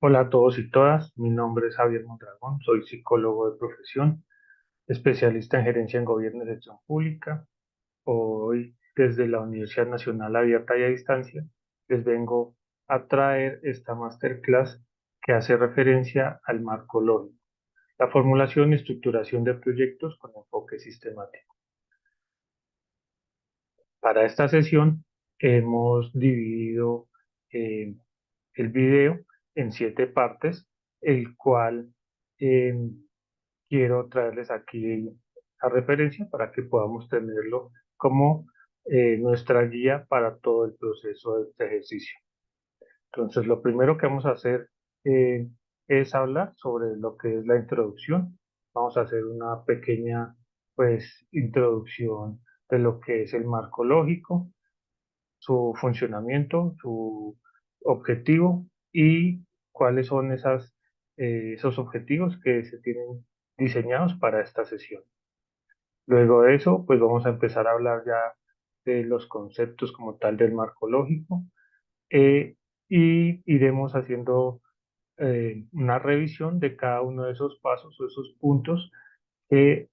Hola a todos y todas, mi nombre es Javier Mondragón, soy psicólogo de profesión, especialista en gerencia en gobierno y gestión pública. Hoy, desde la Universidad Nacional Abierta y a Distancia, les vengo a traer esta masterclass que hace referencia al marco lógico, la formulación y estructuración de proyectos con enfoque sistemático. Para esta sesión hemos dividido eh, el video en 7 partes, el cual eh, quiero traerles aquí a referencia para que podamos tenerlo como nuestra guía para todo el proceso de este ejercicio. Entonces, lo primero que vamos a hacer eh, es hablar sobre lo que es la introducción. Vamos a hacer una pequeña, pues, introducción de lo que es el marco lógico, su funcionamiento, su objetivo y cuáles son esos objetivos que se tienen diseñados para esta sesión. Luego de eso, pues vamos a empezar a hablar ya de los conceptos como tal del marco lógico y iremos haciendo una revisión de cada uno de esos pasos o esos puntos que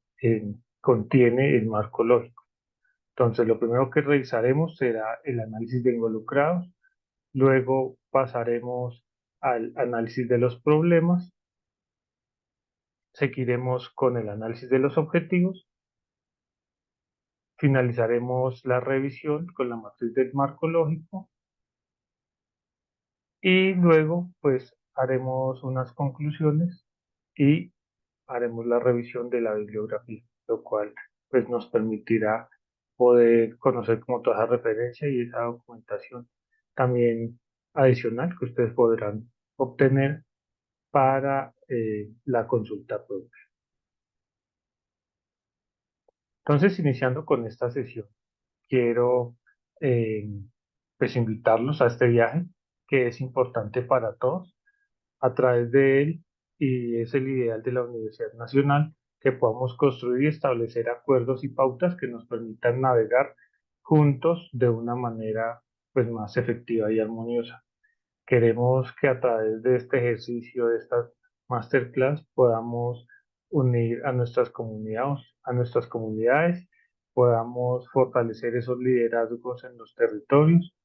contiene el marco lógico. Entonces, lo primero que revisaremos será el análisis de involucrados. Luego pasaremos al análisis de los problemas, seguiremos con el análisis de los objetivos, finalizaremos la revisión con la matriz del marco lógico y luego pues haremos unas conclusiones y haremos la revisión de la bibliografía, lo cual pues nos permitirá poder conocer como toda esa referencia y esa documentación también adicional que ustedes podrán obtener para la consulta propia. Entonces, iniciando con esta sesión, quiero eh, pues invitarlos a este viaje que es importante para todos. A través de él, y es el ideal de la Universidad Nacional, que podamos construir y establecer acuerdos y pautas que nos permitan navegar juntos de una manera pues más efectiva y armoniosa. Queremos que a través de este ejercicio, de esta masterclass, podamos unir a nuestras comunidades, podamos fortalecer esos liderazgos en los territorios,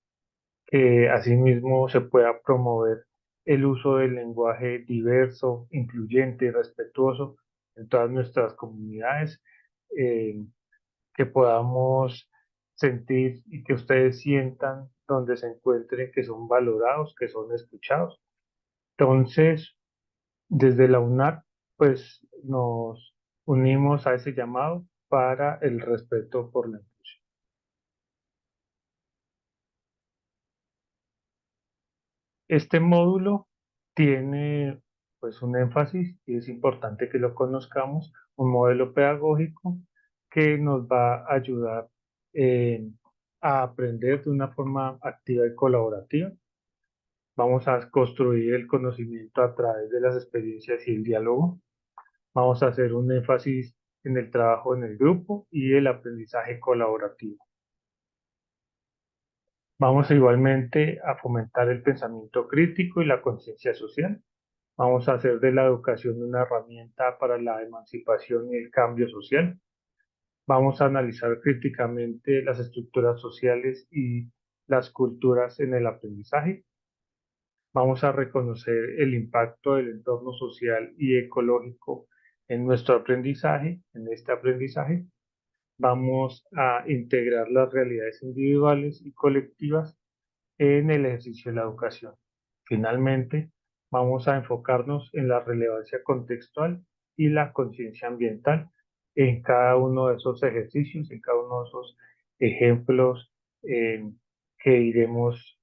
que asimismo se pueda promover el uso del lenguaje diverso, incluyente y respetuoso en todas nuestras comunidades, eh, que podamos sentir y que ustedes sientan donde se encuentren que son valorados, que son escuchados. Entonces, desde la UNAR, pues nos unimos a ese llamado para el respeto por la inclusión. Este módulo tiene pues un énfasis y es importante que lo conozcamos, un modelo pedagógico que nos va a ayudar eh, a aprender de una forma activa y colaborativa. Vamos a construir el conocimiento a través de las experiencias y el diálogo. Vamos a hacer un énfasis en el trabajo en el grupo y el aprendizaje colaborativo. Vamos igualmente a fomentar el pensamiento crítico y la conciencia social. Vamos a hacer de la educación una herramienta para la emancipación y el cambio social. Vamos a analizar críticamente las estructuras sociales y las culturas en el aprendizaje. Vamos a reconocer el impacto del entorno social y ecológico en nuestro aprendizaje, en este aprendizaje. Vamos a integrar las realidades individuales y colectivas en el ejercicio de la educación. Finalmente, vamos a enfocarnos en la relevancia contextual y la conciencia ambiental en cada uno de esos ejercicios, en cada uno de esos ejemplos eh, que iremos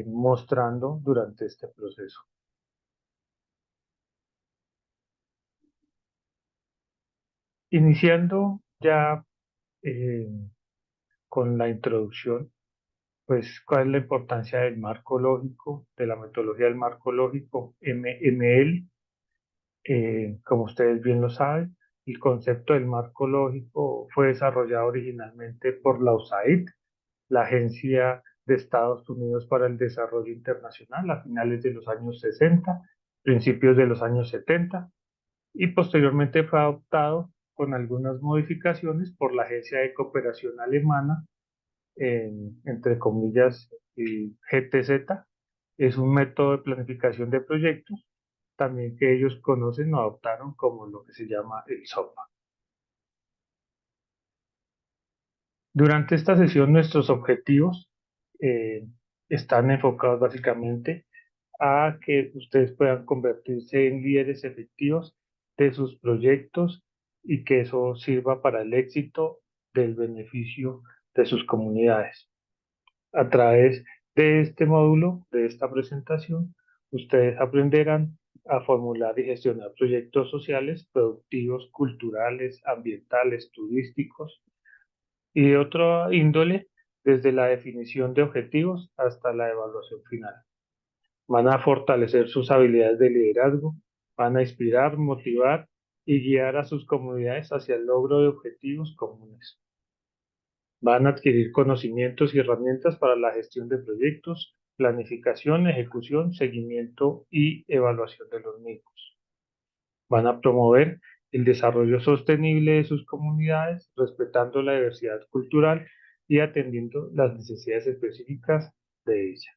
mostrando durante este proceso. Iniciando ya eh, con la introducción, pues cuál es la importancia del marco lógico, de la metodología del marco lógico MML. Como ustedes bien lo saben, el concepto del marco lógico fue desarrollado originalmente por la USAID, la Agencia de Estados Unidos para el Desarrollo Internacional a finales de los años 60, principios de los años 70, y posteriormente fue adoptado con algunas modificaciones por la Agencia de Cooperación Alemana, entre comillas, GTZ. Es un método de planificación de proyectos, también que ellos conocen o adoptaron como lo que se llama el SOPA. Durante esta sesión nuestros objetivos eh, están enfocados básicamente a que ustedes puedan convertirse en líderes efectivos de sus proyectos y que eso sirva para el éxito del beneficio de sus comunidades. A través de este módulo, de esta presentación, ustedes aprenderán a formular y gestionar proyectos sociales, productivos, culturales, ambientales, turísticos y de otra índole, desde la definición de objetivos hasta la evaluación final. Van a fortalecer sus habilidades de liderazgo, van a inspirar, motivar y guiar a sus comunidades hacia el logro de objetivos comunes. Van a adquirir conocimientos y herramientas para la gestión de proyectos, planificación, ejecución, seguimiento y evaluación de los mismos. Van a promover el desarrollo sostenible de sus comunidades, respetando la diversidad cultural y atendiendo las necesidades específicas de ellas.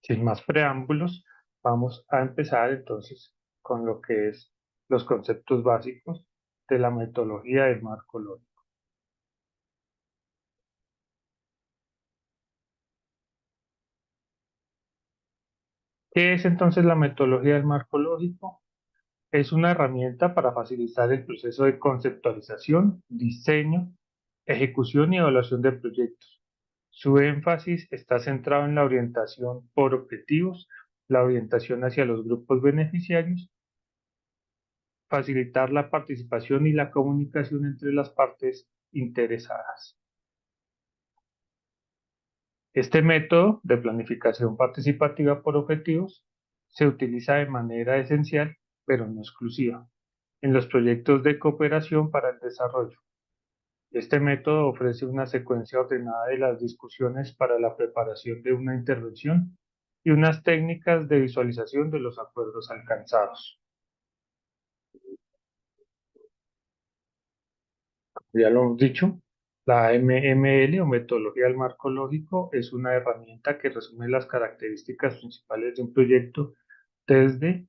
Sin más preámbulos, vamos a empezar entonces con lo que es los conceptos básicos de la metodología del marco lógico. ¿Qué es entonces la metodología del marco lógico? Es una herramienta para facilitar el proceso de conceptualización, diseño, ejecución y evaluación de proyectos. Su énfasis está centrado en la orientación por objetivos, la orientación hacia los grupos beneficiarios, facilitar la participación y la comunicación entre las partes interesadas. Este método de planificación participativa por objetivos se utiliza de manera esencial, pero no exclusiva, en los proyectos de cooperación para el desarrollo. Este método ofrece una secuencia ordenada de las discusiones para la preparación de una intervención y unas técnicas de visualización de los acuerdos alcanzados. Ya lo hemos dicho, la MML o metodología del marco lógico es una herramienta que resume las características principales de un proyecto desde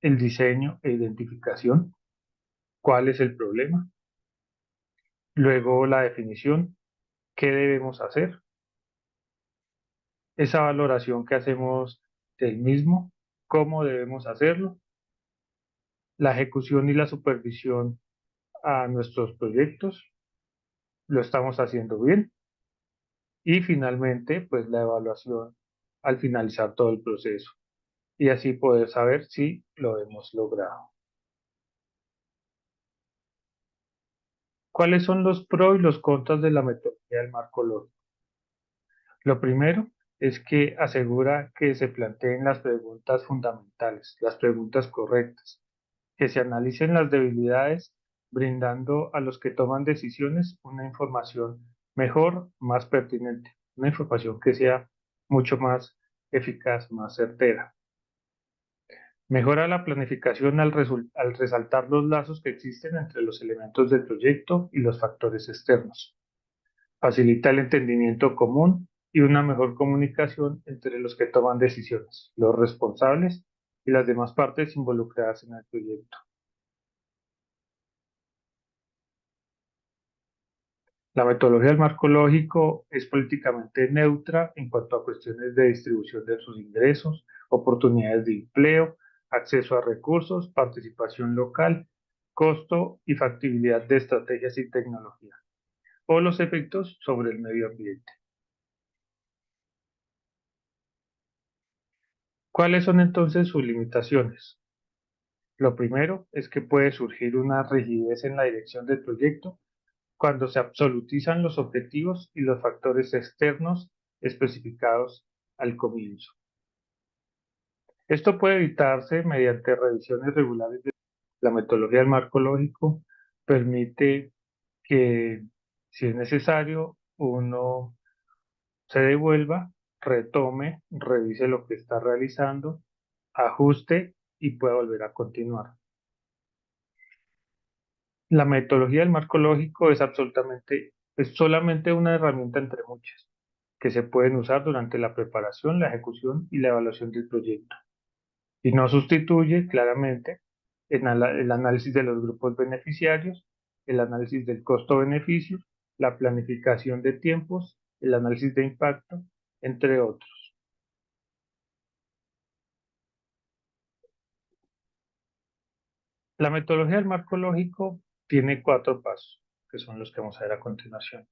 el diseño e identificación, cuál es el problema, luego la definición, qué debemos hacer, esa valoración que hacemos del mismo, cómo debemos hacerlo, la ejecución y la supervisión a nuestros proyectos, lo estamos haciendo bien, y finalmente, pues la evaluación al finalizar todo el proceso y así poder saber si lo hemos logrado. ¿Cuáles son los pros y los contras de la metodología del marco lógico? Lo primero es que asegura que se planteen las preguntas fundamentales, las preguntas correctas, que se analicen las debilidades, brindando a los que toman decisiones una información mejor, más pertinente, una información que sea mucho más eficaz, más certera. Mejora la planificación al resaltar los lazos que existen entre los elementos del proyecto y los factores externos. Facilita el entendimiento común y una mejor comunicación entre los que toman decisiones, los responsables y las demás partes involucradas en el proyecto. La metodología del marco lógico es políticamente neutra en cuanto a cuestiones de distribución de sus ingresos, oportunidades de empleo, acceso a recursos, participación local, costo y factibilidad de estrategias y tecnología, o los efectos sobre el medio ambiente. ¿Cuáles son entonces sus limitaciones? Lo primero es que puede surgir una rigidez en la dirección del proyecto cuando se absolutizan los objetivos y los factores externos especificados al comienzo. Esto puede evitarse mediante revisiones regulares de la metodología del marco lógico, permite que Si es necesario, uno se devuelva, retome, revise lo que está realizando, ajuste y pueda volver a continuar. La metodología del marco lógico es solamente una herramienta entre muchas que se pueden usar durante la preparación, la ejecución y la evaluación del proyecto. Y no sustituye claramente el análisis de los grupos beneficiarios, el análisis del costo-beneficio, la planificación de tiempos, el análisis de impacto, entre otros. La metodología del marco lógico tiene 4 pasos, que son los que vamos a ver a continuación.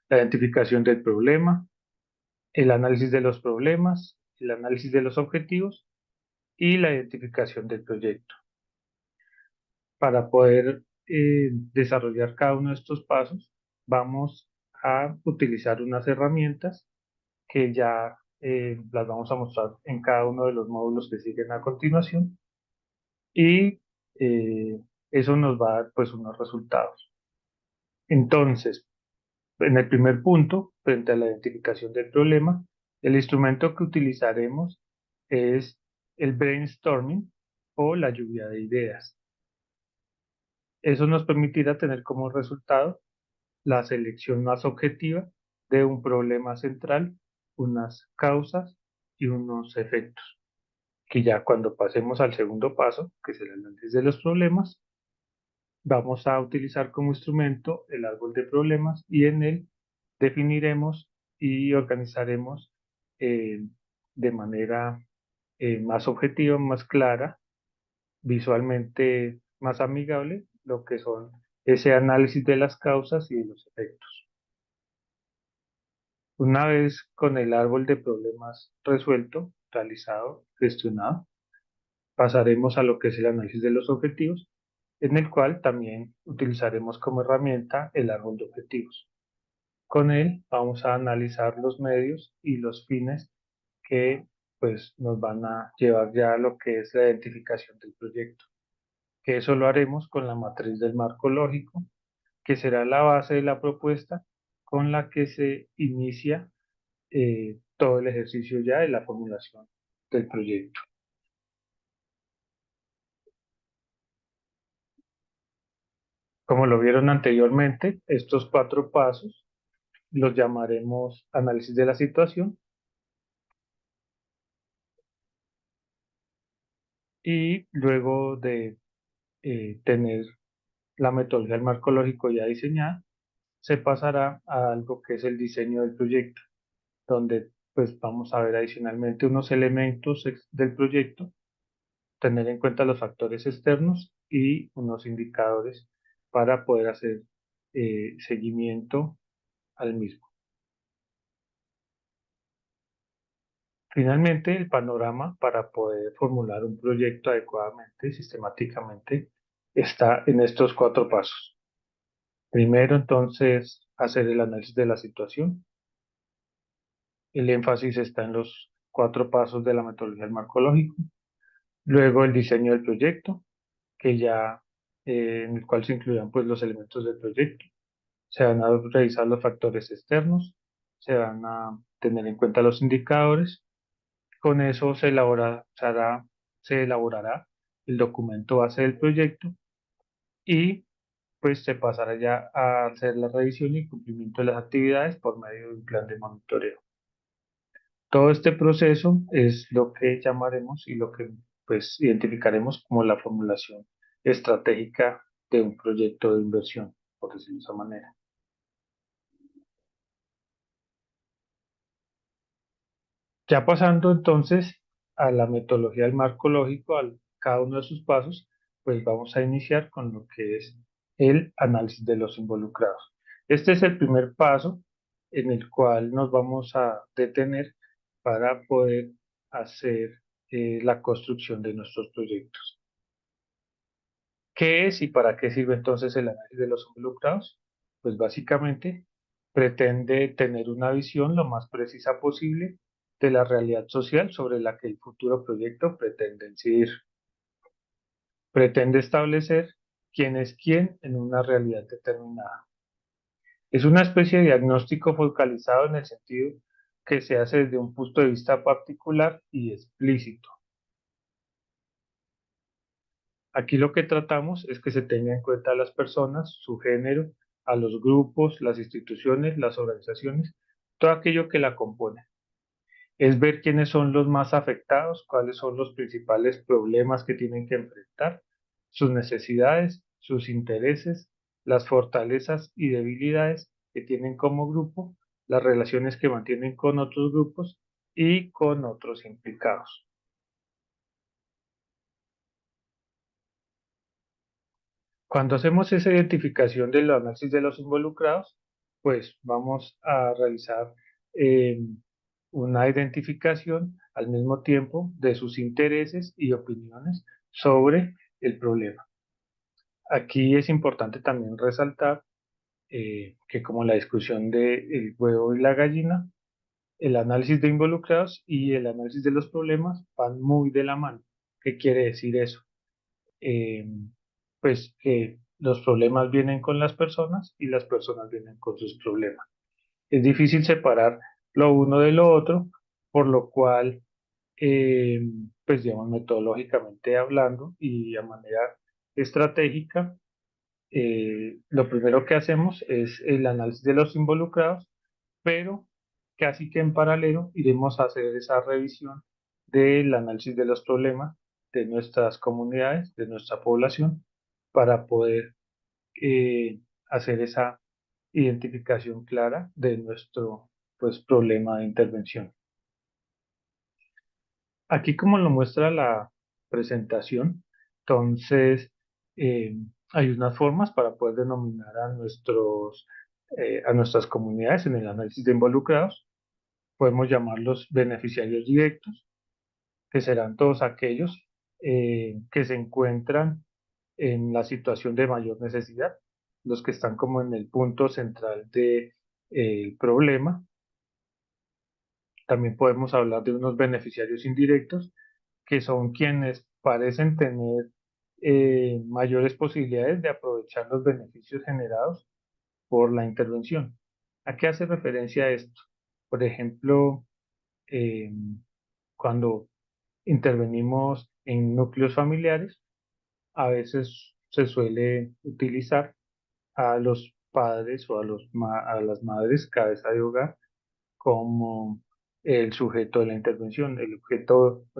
La identificación del problema, el análisis de los problemas, el análisis de los objetivos y la identificación del proyecto. Para poder desarrollar cada uno de estos pasos, vamos a utilizar unas herramientas que ya las vamos a mostrar en cada uno de los módulos que siguen a continuación y eso nos va a dar pues unos resultados. Entonces, en el primer punto, frente a la identificación del problema, el instrumento que utilizaremos es el brainstorming o la lluvia de ideas. Eso nos permitirá tener como resultado la selección más objetiva de un problema central, unas causas y unos efectos, que ya cuando pasemos al segundo paso, que es el análisis de los problemas, vamos a utilizar como instrumento el árbol de problemas y en él definiremos y organizaremos eh, de manera más objetiva, más clara, visualmente más amigable, lo que son ese análisis de las causas y de los efectos. Una vez con el árbol de problemas resuelto, realizado, gestionado, pasaremos a lo que es el análisis de los objetivos, en el cual también utilizaremos como herramienta el árbol de objetivos. Con él vamos a analizar los medios y los fines que pues nos van a llevar ya a lo que es la identificación del proyecto, que eso lo haremos con la matriz del marco lógico, que será la base de la propuesta con la que se inicia todo el ejercicio ya de la formulación del proyecto. Como lo vieron anteriormente, estos 4 pasos los llamaremos análisis de la situación y luego de tener la metodología del marco lógico ya diseñada, se pasará a algo que es el diseño del proyecto, donde pues vamos a ver adicionalmente unos elementos del proyecto, tener en cuenta los factores externos y unos indicadores para poder hacer seguimiento al mismo. Finalmente, el panorama para poder formular un proyecto adecuadamente y sistemáticamente está en estos 4 pasos. Primero, entonces, hacer el análisis de la situación. El énfasis está en los 4 pasos de la metodología del marco lógico. Luego, el diseño del proyecto, que ya en el cual se incluirán pues los elementos del proyecto. Se van a revisar los factores externos, se van a tener en cuenta los indicadores. Con eso se elaborará el documento base del proyecto y pues se pasará ya a hacer la revisión y cumplimiento de las actividades por medio de un plan de monitoreo. Todo este proceso es lo que llamaremos y lo que pues identificaremos como la formulación estratégica de un proyecto de inversión, por decirlo de esa manera. Ya pasando entonces a la metodología del marco lógico, a cada uno de sus pasos, pues vamos a iniciar con lo que es el análisis de los involucrados. Este es el primer paso en el cual nos vamos a detener para poder hacer la construcción de nuestros proyectos. ¿Qué es y para qué sirve entonces el análisis de los involucrados? Pues básicamente pretende tener una visión lo más precisa posible de la realidad social sobre la que el futuro proyecto pretende incidir. Pretende establecer quién es quién en una realidad determinada. Es una especie de diagnóstico focalizado en el sentido que se hace desde un punto de vista particular y explícito. Aquí lo que tratamos es que se tenga en cuenta a las personas, su género, a los grupos, las instituciones, las organizaciones, todo aquello que la compone. Es ver quiénes son los más afectados, cuáles son los principales problemas que tienen que enfrentar, sus necesidades, sus intereses, las fortalezas y debilidades que tienen como grupo, las relaciones que mantienen con otros grupos y con otros implicados. Cuando hacemos esa identificación del análisis de los involucrados, pues vamos a realizar eh, una identificación al mismo tiempo de sus intereses y opiniones sobre el problema. Aquí es importante también resaltar que como la discusión del huevo y la gallina, el análisis de involucrados y el análisis de los problemas van muy de la mano. ¿Qué quiere decir eso? eh, pues que los problemas vienen con las personas y las personas vienen con sus problemas. Es difícil separar lo uno de lo otro, por lo cual, eh, pues digamos, metodológicamente hablando y a manera estratégica, lo primero que hacemos es el análisis de los involucrados, pero casi que en paralelo iremos a hacer esa revisión del análisis de los problemas de nuestras comunidades, de nuestra población, para poder hacer esa identificación clara de nuestro pues, problema de intervención. Aquí como lo muestra la presentación, entonces eh, hay unas formas para poder denominar a nuestras comunidades en el análisis de involucrados. Podemos llamarlos beneficiarios directos, que serán todos aquellos que se encuentran en la situación de mayor necesidad, los que están como en el punto central del problema. También podemos hablar de unos beneficiarios indirectos, que son quienes parecen tener mayores posibilidades de aprovechar los beneficios generados por la intervención. ¿A qué hace referencia esto? Por ejemplo, eh, cuando intervenimos en núcleos familiares, a veces se suele utilizar a los padres o a las madres cabeza de hogar como el sujeto de la intervención, el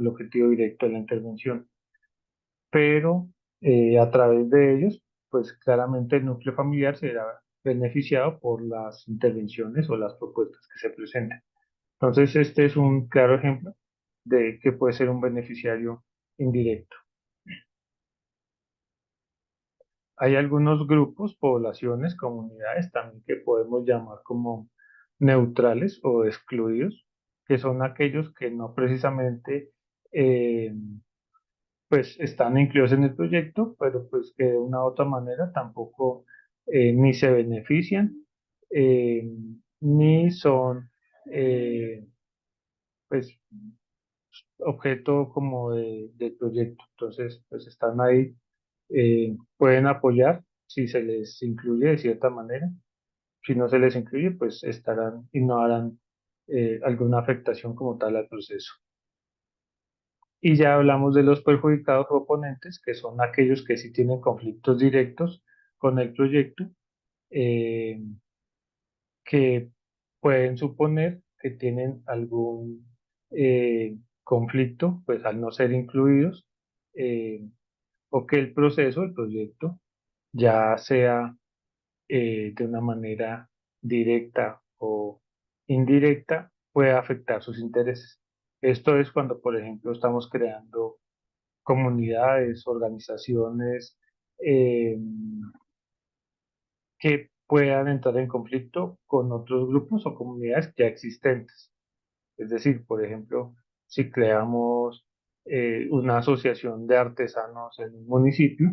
objetivo directo de la intervención. Pero a través de ellos, pues claramente el núcleo familiar será beneficiado por las intervenciones o las propuestas que se presenten. Entonces, este es un claro ejemplo de que puede ser un beneficiario indirecto. Hay algunos grupos, poblaciones, comunidades también que podemos llamar como neutrales o excluidos, que son aquellos que no precisamente eh, pues están incluidos en el proyecto, pero pues que de una u otra manera tampoco ni se benefician eh, ni son eh, pues objeto como del proyecto. Entonces, pues están ahí, pueden apoyar si se les incluye de cierta manera. Si no se les incluye, pues estarán y no harán alguna afectación como tal al proceso. Y ya hablamos de los perjudicados o oponentes, que son aquellos que sí tienen conflictos directos con el proyecto, eh, que pueden suponer que tienen algún conflicto, pues al no ser incluidos, eh, o que el proceso, el proyecto, ya sea de una manera directa o indirecta, puede afectar sus intereses. Esto es cuando, por ejemplo, estamos creando comunidades, organizaciones eh, que puedan entrar en conflicto con otros grupos o comunidades ya existentes. Es decir, por ejemplo, si creamos una asociación de artesanos en un municipio,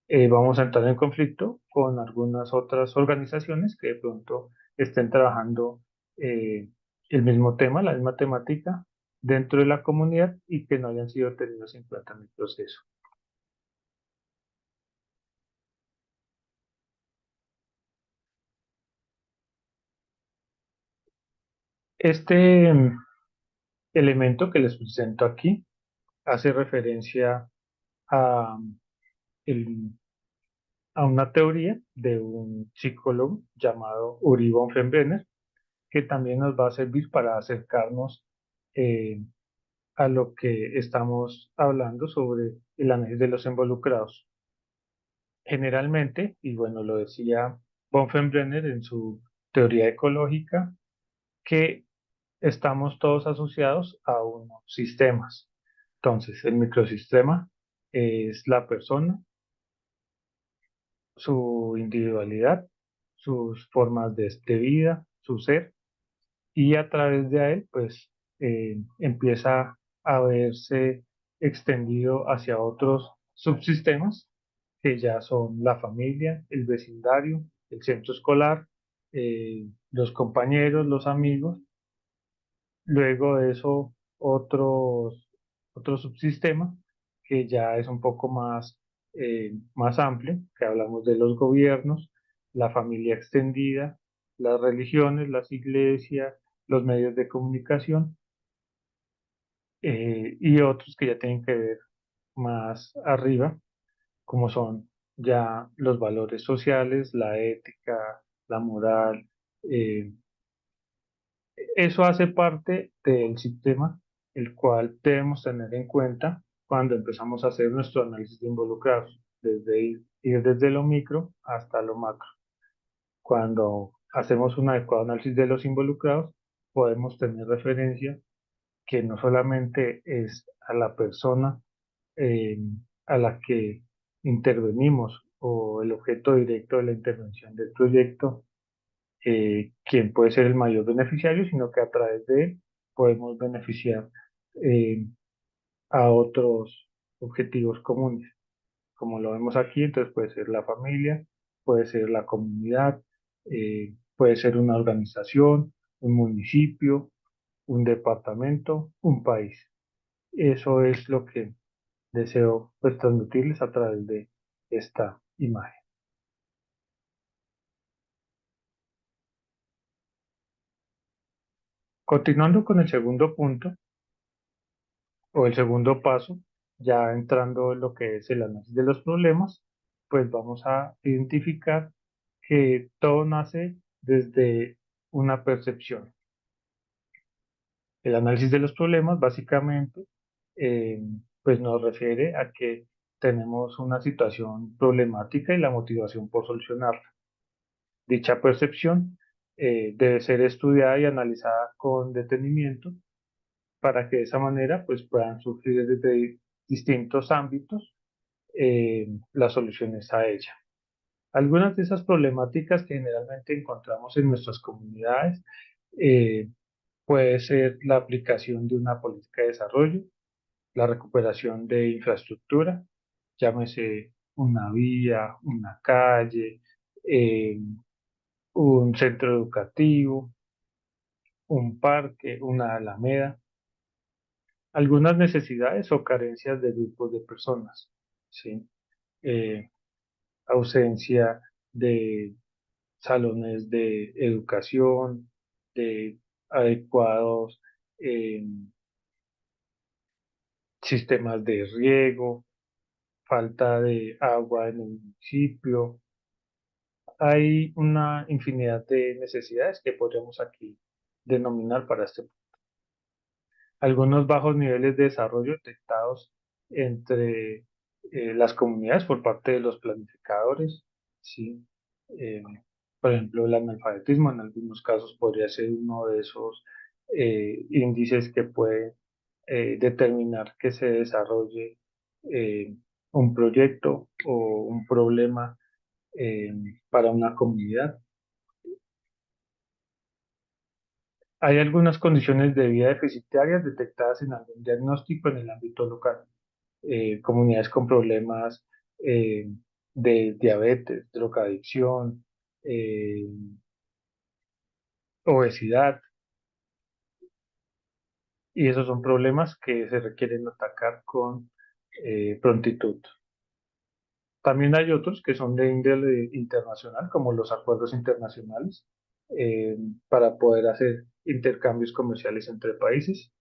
vamos a entrar en conflicto con algunas otras organizaciones que de pronto estén trabajando eh, el mismo tema, la misma temática dentro de la comunidad y que no hayan sido tenidos en cuenta en el proceso. Este elemento que les presento aquí hace referencia a, el- a una teoría de un psicólogo llamado Uri von Frembrenner, que también nos va a servir para acercarnos eh, a lo que estamos hablando sobre el análisis de los involucrados. Generalmente, y bueno, lo decía von Frembrenner en su teoría ecológica, que estamos todos asociados a unos sistemas. Entonces, el microsistema es la persona, su individualidad, sus formas de vida, su ser, y a través de él, pues, empieza a verse extendido hacia otros subsistemas que ya son la familia, el vecindario, el centro escolar, los compañeros, los amigos. Luego de eso, otro subsistema que ya es un poco más amplio, que hablamos de los gobiernos, la familia extendida, las religiones, las iglesias, los medios de comunicación, y otros que ya tienen que ver más arriba, como son ya los valores sociales, la ética, la moral. eh, Eso hace parte del sistema, el cual debemos tener en cuenta cuando empezamos a hacer nuestro análisis de involucrados, desde ir desde lo micro hasta lo macro. Cuando hacemos un adecuado análisis de los involucrados, podemos tener referencia que no solamente es a la persona eh, a la que intervenimos o el objeto directo de la intervención del proyecto, quien puede ser el mayor beneficiario, sino que a través de él podemos beneficiar eh, a otros objetivos comunes. Como lo vemos aquí, entonces puede ser la familia, puede ser la comunidad, puede ser una organización, un municipio, un departamento, un país. Eso es lo que deseo pues, transmitirles a través de esta imagen. Continuando con el segundo punto, o el segundo paso, ya entrando en lo que es el análisis de los problemas, pues vamos a identificar que todo nace desde una percepción. El análisis de los problemas básicamente eh, pues nos refiere a que tenemos una situación problemática y la motivación por solucionarla. Dicha percepción debe ser estudiada y analizada con detenimiento para que de esa manera pues puedan surgir desde distintos ámbitos las soluciones a ella. Algunas de esas problemáticas que generalmente encontramos en nuestras comunidades eh, puede ser la aplicación de una política de desarrollo, la recuperación de infraestructura, llámese una vía, una calle, un centro educativo, un parque, una alameda, algunas necesidades o carencias de grupos de personas, ¿sí? Eh, Ausencia de salones de educación, de adecuados eh, sistemas de riego, falta de agua en el municipio. Hay una infinidad de necesidades que podríamos aquí denominar para este. Algunos bajos niveles de desarrollo detectados entre las comunidades por parte de los planificadores, ¿sí? Eh, por ejemplo, el analfabetismo en algunos casos podría ser uno de esos índices que puede determinar que se desarrolle eh, un proyecto o un problema eh, para una comunidad. Hay algunas condiciones de vida deficitarias detectadas en algún diagnóstico en el ámbito local. Comunidades con problemas eh, de diabetes, drogadicción, eh, obesidad, y esos son problemas que se requieren atacar con prontitud. También hay otros que son de índole internacional, como los acuerdos internacionales, eh, para poder hacer intercambios comerciales entre países.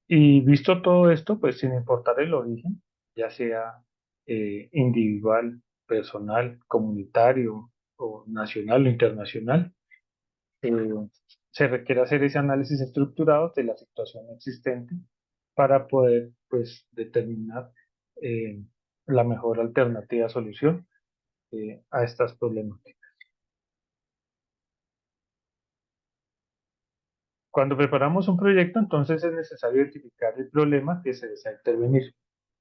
Y visto todo esto, pues sin importar el origen, ya sea individual, personal, comunitario o nacional o internacional, eh, se requiere hacer ese análisis estructurado de la situación existente para poder pues determinar eh, la mejor alternativa solución a estas problemáticas. Cuando preparamos un proyecto, entonces es necesario identificar el problema que se desea intervenir,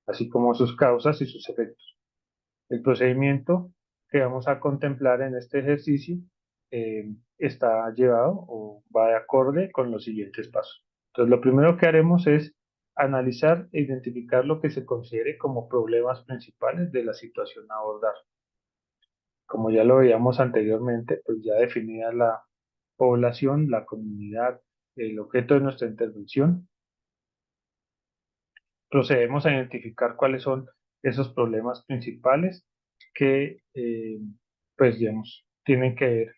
así como sus causas y sus efectos. El procedimiento que vamos a contemplar en este ejercicio está llevado o va de acorde con los siguientes pasos. Entonces, lo primero que haremos es analizar e identificar lo que se considere como problemas principales de la situación a abordar. Como ya lo veíamos anteriormente, pues ya definida la población, la comunidad, el objeto de nuestra intervención, procedemos a identificar cuáles son esos problemas principales que, pues, digamos, tienen que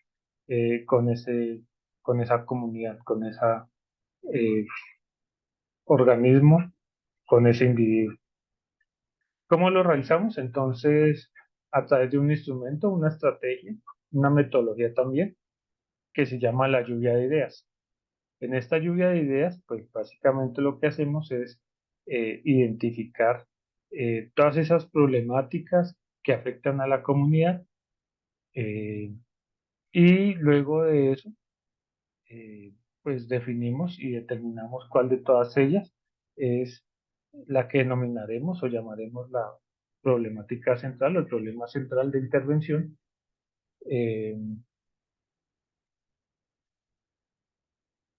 ver con esa comunidad, con ese organismo, con ese individuo. ¿Cómo lo realizamos? Entonces, a través de un instrumento, una estrategia, una metodología también, que se llama la lluvia de ideas. En esta lluvia de ideas, pues básicamente lo que hacemos es identificar todas esas problemáticas que afectan a la comunidad eh, y luego de eso, eh, pues definimos y determinamos cuál de todas ellas es la que denominaremos o llamaremos la problemática central o el problema central de intervención. eh,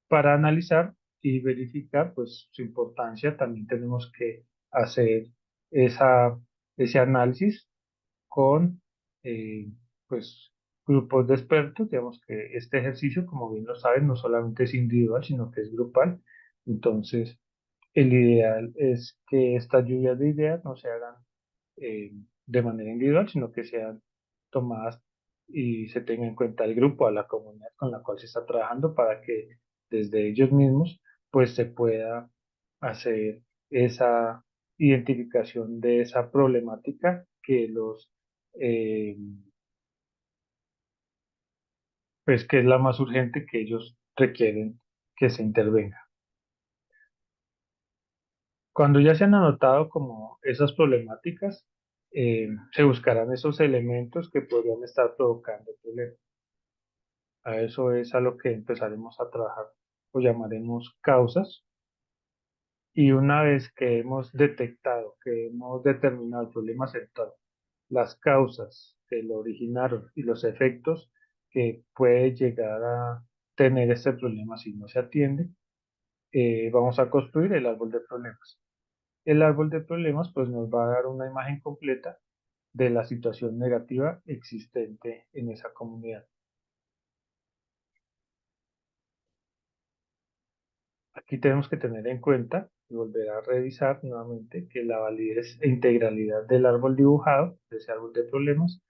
Para analizar y verificar pues su importancia, también tenemos que hacer esa, ese análisis con eh, pues grupos de expertos. Digamos que este ejercicio, como bien lo saben, no solamente es individual, sino que es grupal. Entonces, el ideal es que estas lluvias de ideas no se hagan eh, de manera individual, sino que sean tomadas y se tenga en cuenta el grupo, a la comunidad con la cual se está trabajando para que desde ellos mismos pues se pueda hacer esa identificación de esa problemática eh, pues que es la más urgente que ellos requieren que se intervenga. Cuando ya se han anotado como esas problemáticas, se buscarán esos elementos que podrían estar provocando el problema. A eso es a lo que empezaremos a trabajar, o llamaremos causas. Y una vez que hemos detectado, que hemos determinado el problema central, las causas que lo originaron y los efectos que puede llegar a tener este problema si no se atiende, vamos a construir el árbol de problemas. El árbol de problemas pues nos va a dar una imagen completa de la situación negativa existente en esa comunidad. Aquí tenemos que tener en cuenta y volver a revisar nuevamente que la validez e integralidad del árbol dibujado, de ese árbol de problemas,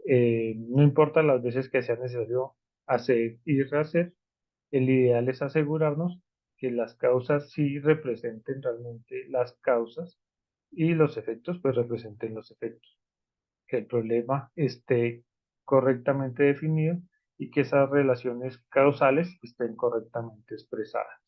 no importa las veces que sea necesario hacer y rehacer, el ideal es asegurarnos que las causas sí representen realmente las causas y los efectos pues representen los efectos, que el problema esté correctamente definido y que esas relaciones causales estén correctamente expresadas.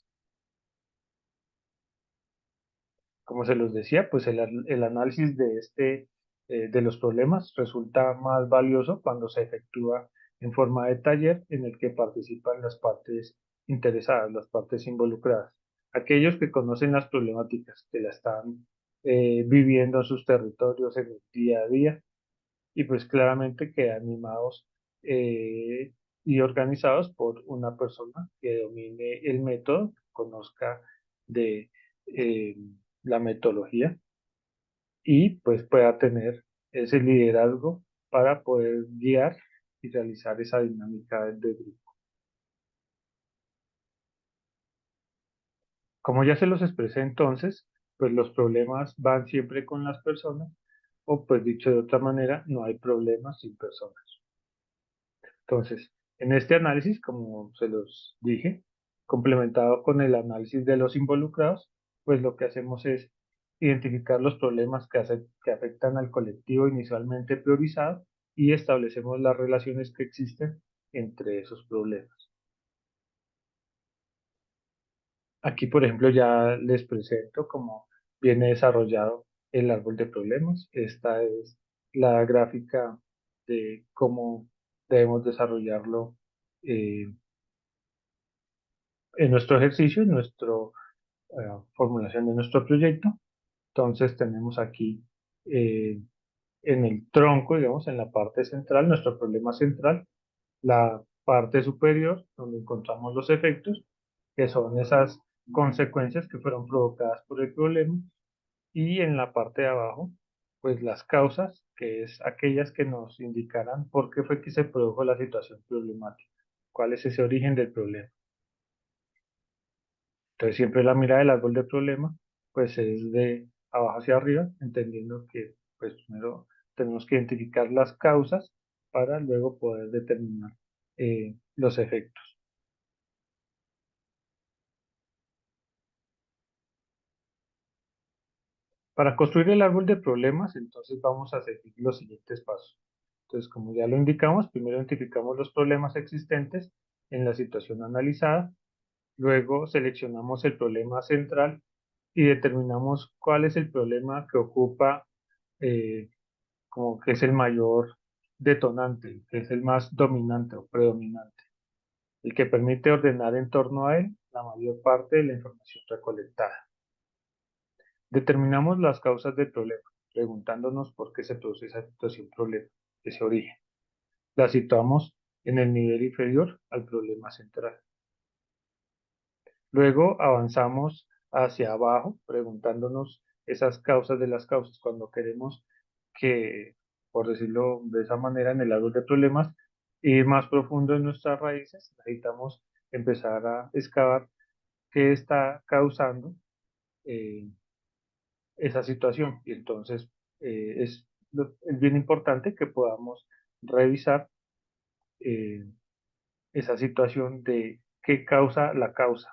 Como se los decía, pues el análisis de los problemas resulta más valioso cuando se efectúa en forma de taller en el que participan las partes interesadas, las partes involucradas, aquellos que conocen las problemáticas, que la están viviendo en sus territorios en el día a día y pues claramente que animados eh, y organizados por una persona que domine el método, conozca de eh, la metodología y pues pueda tener ese liderazgo para poder guiar y realizar esa dinámica de grupo. Como ya se los expresé entonces, pues los problemas van siempre con las personas o pues dicho de otra manera, no hay problemas sin personas. Entonces, En este análisis, como se los dije, complementado con el análisis de los involucrados, pues lo que hacemos es identificar los problemas que afectan al colectivo inicialmente priorizado y establecemos las relaciones que existen entre esos problemas. Aquí, por ejemplo, ya les presento cómo viene desarrollado el árbol de problemas. Esta es la gráfica de cómo debemos desarrollarlo eh, en nuestro ejercicio, en nuestra formulación de nuestro proyecto. Entonces tenemos aquí eh, en el tronco, digamos, en la parte central, nuestro problema central, la parte superior, donde encontramos los efectos, que son esas consecuencias que fueron provocadas por el problema, y en la parte de abajo, pues las causas, que es aquellas que nos indicarán por qué fue que se produjo la situación problemática, cuál es ese origen del problema. Entonces siempre la mirada del árbol de problema, pues es de abajo hacia arriba, entendiendo que pues primero tenemos que identificar las causas para luego poder determinar los efectos. Para construir el árbol de problemas, entonces vamos a seguir los siguientes pasos. Entonces, como ya lo indicamos, primero identificamos los problemas existentes en la situación analizada, luego seleccionamos el problema central y determinamos cuál es el problema que ocupa, como que es el mayor detonante, que es el más dominante o predominante, el que permite ordenar en torno a él la mayor parte de la información recolectada. Determinamos las causas del problema, preguntándonos por qué se produce esa situación problema, ese origen. La situamos en el nivel inferior al problema central. Luego avanzamos hacia abajo, preguntándonos esas causas de las causas. Cuando queremos que, por decirlo de esa manera, en el árbol de problemas, ir más profundo en nuestras raíces, necesitamos empezar a excavar qué está causando eh, esa situación. Y entonces es bien importante que podamos revisar eh, esa situación de qué causa la causa.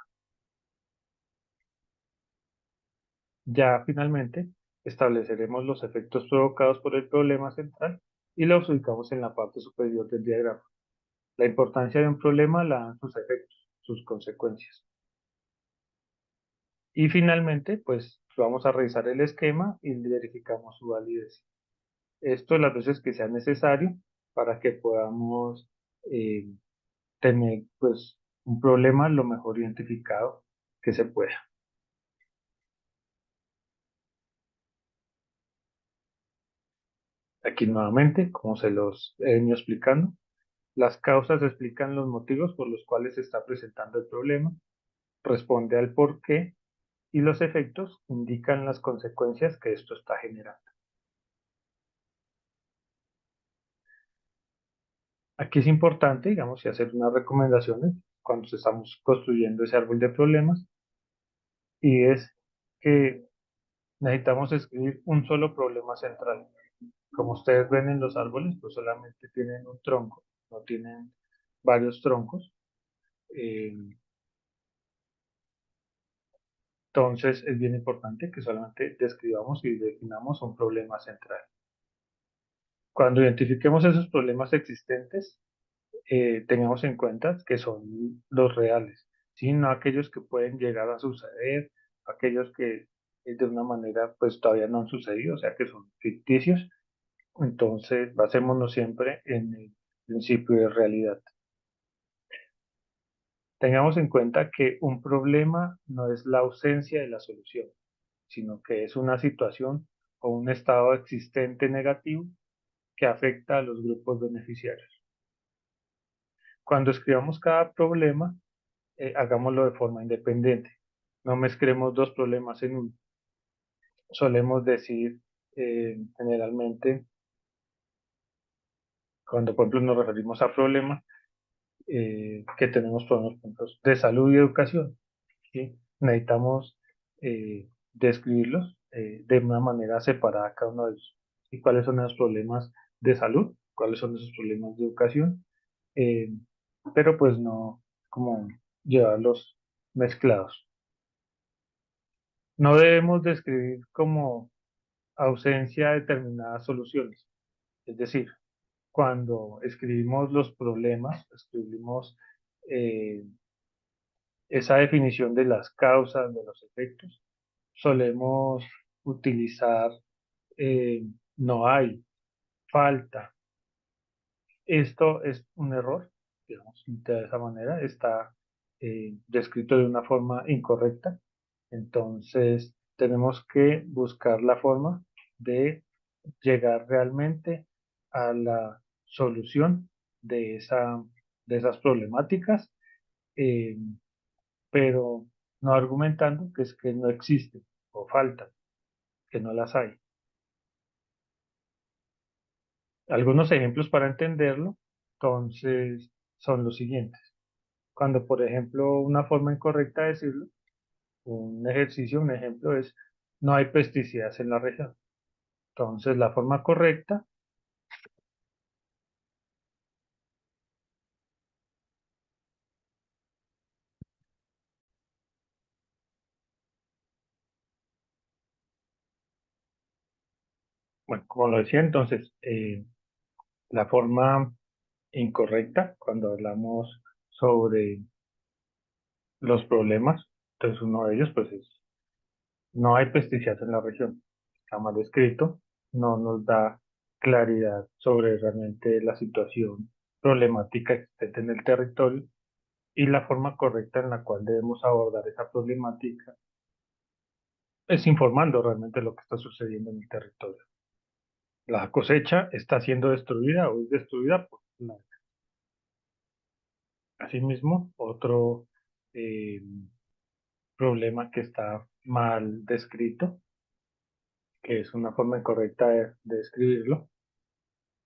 Ya finalmente estableceremos los efectos provocados por el problema central y los ubicamos en la parte superior del diagrama. La importancia de un problema la dan sus efectos, sus consecuencias. Y finalmente, pues vamos a revisar el esquema y verificamos su validez. Esto las veces que sea necesario para que podamos eh, tener pues un problema lo mejor identificado que se pueda. Aquí nuevamente, como se los he venido explicando, las causas explican los motivos por los cuales se está presentando el problema, responde al por qué y los efectos indican las consecuencias que esto está generando. Aquí es importante, digamos, y hacer unas recomendaciones cuando estamos construyendo ese árbol de problemas, y es que necesitamos escribir un solo problema central. Como ustedes ven en los árboles, pues solamente tienen un tronco, no tienen varios troncos. Eh, entonces es bien importante que solamente describamos y definamos un problema central. Cuando identifiquemos esos problemas existentes, tengamos en cuenta que son los reales, ¿sí? No aquellos que pueden llegar a suceder, aquellos que de una manera pues todavía no han sucedido, o sea que son ficticios. Entonces basémonos siempre en el principio de realidad. Tengamos en cuenta que un problema no es la ausencia de la solución, sino que es una situación o un estado existente negativo que afecta a los grupos beneficiarios. Cuando escribamos cada problema, hagámoslo de forma independiente. No mezclemos dos problemas en uno. Solemos decir generalmente, cuando por ejemplo nos referimos a problemas, que tenemos problemas por ejemplo, de salud y educación, ¿sí? Necesitamos describirlos de una manera separada cada uno de ellos. ¿Y cuáles son esos problemas de salud? ¿Cuáles son esos problemas de educación? pero pues no como llevarlos mezclados. No debemos describir como ausencia de determinadas soluciones. Es decir, cuando escribimos los problemas, escribimos eh, esa definición de las causas, de los efectos, solemos utilizar eh, no hay, falta. Esto es un error, digamos, de esa manera, está descrito de una forma incorrecta. Entonces, tenemos que buscar la forma de llegar realmente a la solución de de esas problemáticas, eh, pero no argumentando que es que no existen o faltan, que no las hay. Algunos ejemplos para entenderlo, entonces, son los siguientes. Cuando, por ejemplo, una forma incorrecta de decirlo, un ejercicio, un ejemplo es, no hay pesticidas en la región. Entonces, la forma correcta, bueno, como lo decía, entonces, la forma incorrecta, cuando hablamos sobre los problemas, entonces uno de ellos, pues es, no hay pesticidas en la región. Está mal escrito, no nos da claridad sobre realmente la situación problemática existente en el territorio y la forma correcta en la cual debemos abordar esa problemática es informando realmente lo que está sucediendo en el territorio. La cosecha está siendo destruida o es destruida por la... Asimismo, otro eh, problema que está mal descrito, que es una forma incorrecta de describirlo,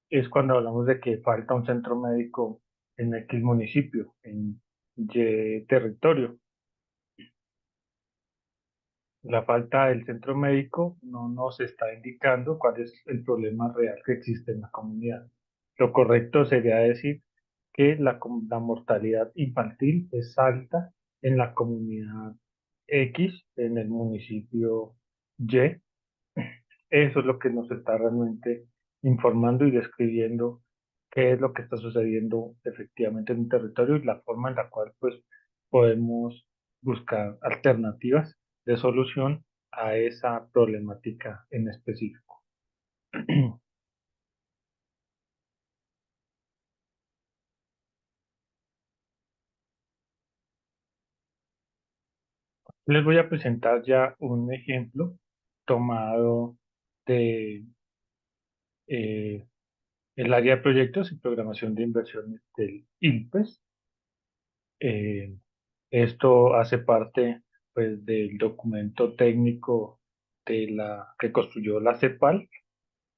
es cuando hablamos de que falta un centro médico en X municipio, en Y territorio. La falta del centro médico no nos está indicando cuál es el problema real que existe en la comunidad. Lo correcto sería decir que la mortalidad infantil es alta en la comunidad X, en el municipio Y. Eso es lo que nos está realmente informando y describiendo qué es lo que está sucediendo efectivamente en un territorio y la forma en la cual pues podemos buscar alternativas de solución a esa problemática en específico. Les voy a presentar ya un ejemplo tomado de eh, el área de proyectos y programación de inversiones del INPES. Eh, Esto hace parte pues, del documento técnico que construyó la CEPAL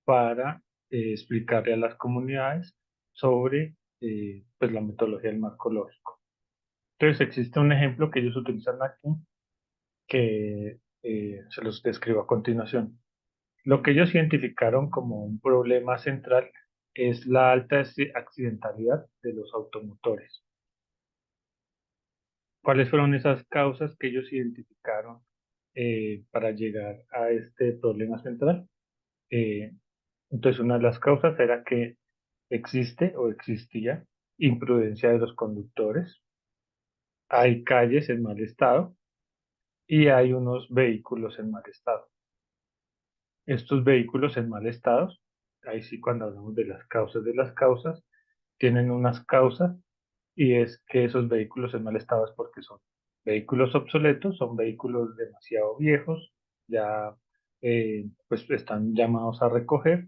para explicarle a las comunidades sobre pues, la metodología del marco lógico. Entonces existe un ejemplo que ellos utilizan aquí que se los describo a continuación. Lo que ellos identificaron como un problema central es la alta accidentalidad de los automotores. ¿Cuáles fueron esas causas que ellos identificaron para llegar a este problema central? Eh, entonces, una de las causas era que existe o existía imprudencia de los conductores, hay calles en mal estado y hay unos vehículos en mal estado. Estos vehículos en mal estado, ahí sí cuando hablamos de las causas, tienen unas causas y es que esos vehículos en mal estado es porque son vehículos obsoletos, son vehículos demasiado viejos, ya pues están llamados a recoger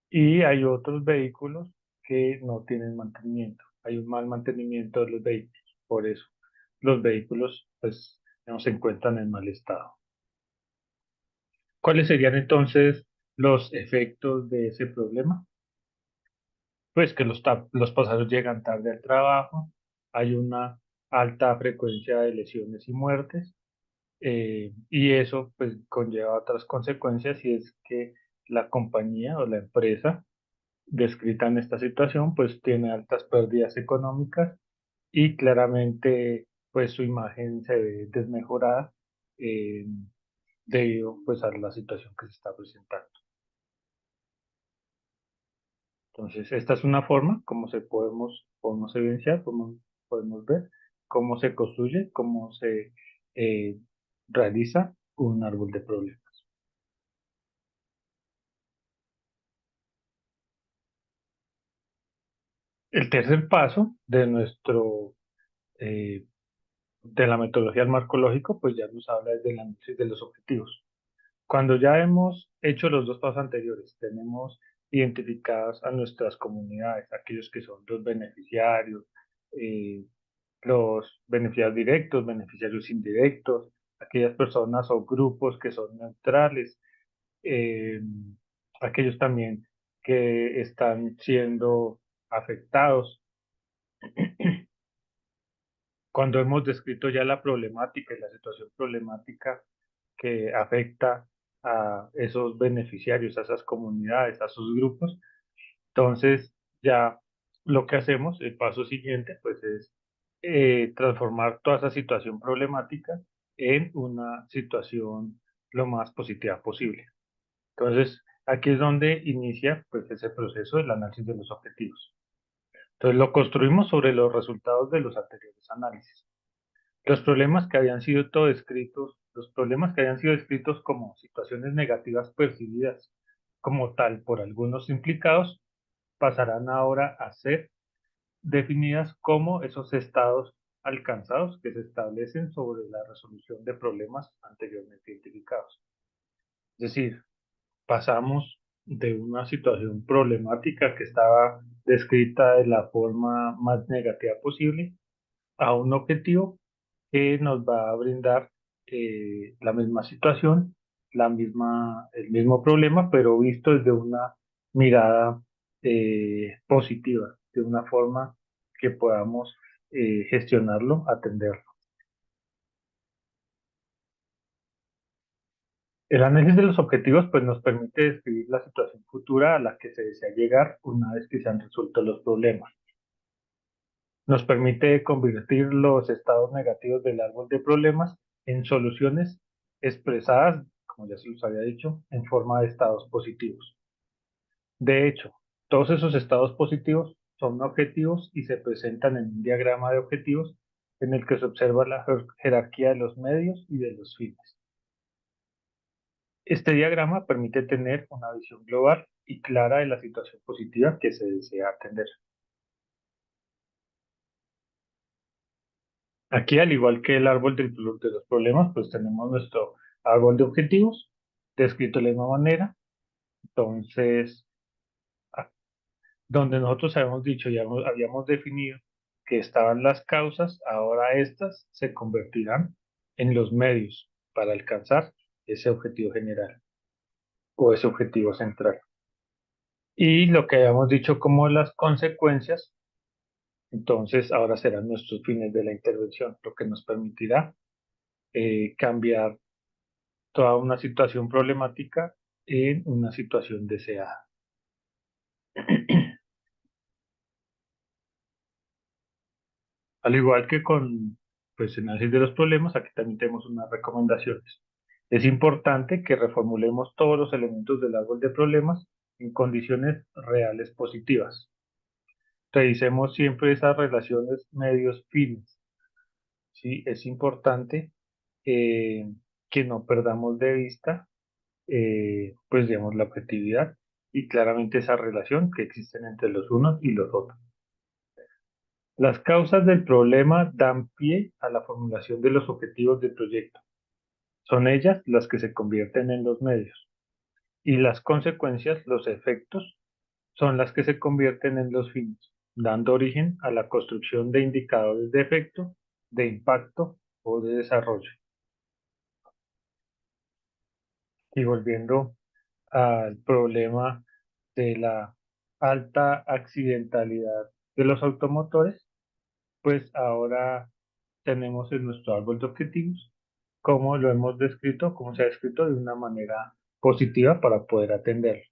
y hay otros vehículos que no tienen mantenimiento, hay un mal mantenimiento de los vehículos, por eso los vehículos pues no se encuentran en mal estado. ¿Cuáles serían entonces los efectos de ese problema? Pues que los pasajeros llegan tarde al trabajo, hay una alta frecuencia de lesiones y muertes, y eso pues conlleva otras consecuencias y es que la compañía o la empresa descrita en esta situación, pues tiene altas pérdidas económicas y claramente pues su imagen se ve desmejorada eh, debido pues a la situación que se está presentando. Entonces, esta es una forma como podemos evidenciar, podemos ver cómo se construye, cómo se eh, realiza un árbol de problemas. El tercer paso eh, de la metodología del marco lógico, pues ya nos habla del análisis de los objetivos. Cuando ya hemos hecho los dos pasos anteriores, tenemos identificadas a nuestras comunidades, aquellos que son los eh, beneficiarios directos, beneficiarios indirectos, aquellas personas o grupos que son neutrales, eh, aquellos también que están siendo afectados. Cuando hemos descrito ya la problemática y la situación problemática que afecta a esos beneficiarios, a esas comunidades, a esos grupos, entonces ya lo que hacemos, el paso siguiente, pues es transformar toda esa situación problemática en una situación lo más positiva posible. Entonces, aquí es donde inicia pues ese proceso del análisis de los objetivos. Entonces, lo construimos sobre los resultados de los anteriores análisis. Los problemas que habían sido todo descritos, los problemas que habían sido descritos como situaciones negativas percibidas como tal por algunos implicados, pasarán ahora a ser definidas como esos estados alcanzados que se establecen sobre la resolución de problemas anteriormente identificados. Es decir, pasamos de una situación problemática que estaba descrita de la forma más negativa posible a un objetivo que nos va a brindar la misma situación, el mismo problema, pero visto desde una mirada positiva, de una forma que podamos gestionarlo, atenderlo. El análisis de los objetivos pues, nos permite describir la situación futura a la que se desea llegar una vez que se han resuelto los problemas. Nos permite convertir los estados negativos del árbol de problemas en soluciones expresadas, como ya se los había dicho, en forma de estados positivos. De hecho, todos esos estados positivos son objetivos y se presentan en un diagrama de objetivos en el que se observa la jerarquía de los medios y de los fines. Este diagrama permite tener una visión global y clara de la situación positiva que se desea atender. Aquí, al igual que el árbol de los problemas, pues tenemos nuestro árbol de objetivos, descrito de la misma manera. Entonces, a- donde nosotros habíamos dicho, habíamos definido que estaban las causas, ahora estas se convertirán en los medios para alcanzar ese objetivo general o ese objetivo central. Y lo que habíamos dicho como las consecuencias, entonces ahora serán nuestros fines de la intervención, lo que nos permitirá cambiar toda una situación problemática en una situación deseada. Al igual que con pues, el análisis de los problemas, aquí también tenemos unas recomendaciones. Es importante que reformulemos todos los elementos del árbol de problemas en condiciones reales positivas. Revisemos siempre esas relaciones medios-fines. ¿Sí? Es importante eh, que no perdamos de vista pues digamos la objetividad y claramente esa relación que existen entre los unos y los otros. Las causas del problema dan pie a la formulación de los objetivos del proyecto. Son ellas las que se convierten en los medios y las consecuencias, los efectos, son las que se convierten en los fines, dando origen a la construcción de indicadores de efecto, de impacto o de desarrollo. Y volviendo al problema de la alta accidentalidad de los automotores, pues ahora tenemos en nuestro árbol de objetivos cómo lo hemos descrito, cómo se ha descrito de una manera positiva para poder atenderlo.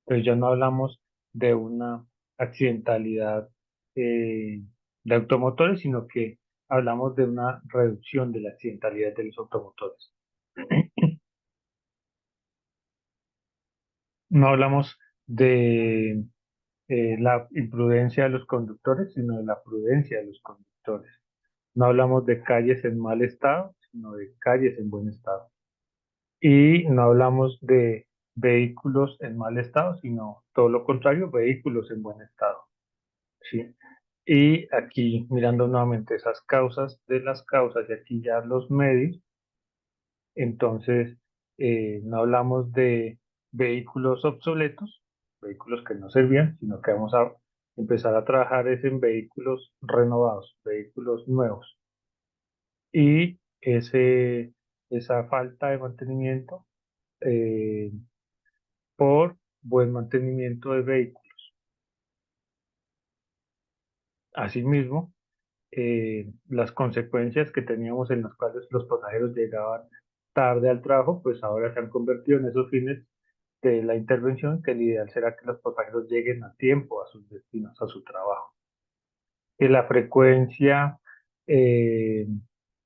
Entonces ya no hablamos de una accidentalidad de automotores, sino que hablamos de una reducción de la accidentalidad de los automotores. No hablamos de la imprudencia de los conductores, sino de la prudencia de los conductores. No hablamos de calles en mal estado, sino de calles en buen estado. Y no hablamos de vehículos en mal estado, sino todo lo contrario, vehículos en buen estado. ¿Sí? Y aquí, mirando nuevamente esas causas de las causas y aquí ya los medios, entonces no hablamos de vehículos obsoletos, vehículos que no servían, sino que vamos a empezar a trabajar es en vehículos renovados, vehículos nuevos. Y esa falta de mantenimiento eh, por buen mantenimiento de vehículos. Asimismo, las consecuencias que teníamos en las cuales los pasajeros llegaban tarde al trabajo, pues ahora se han convertido en esos fines de la intervención, que el ideal será que los pasajeros lleguen a tiempo a sus destinos, a su trabajo. Que la frecuencia eh,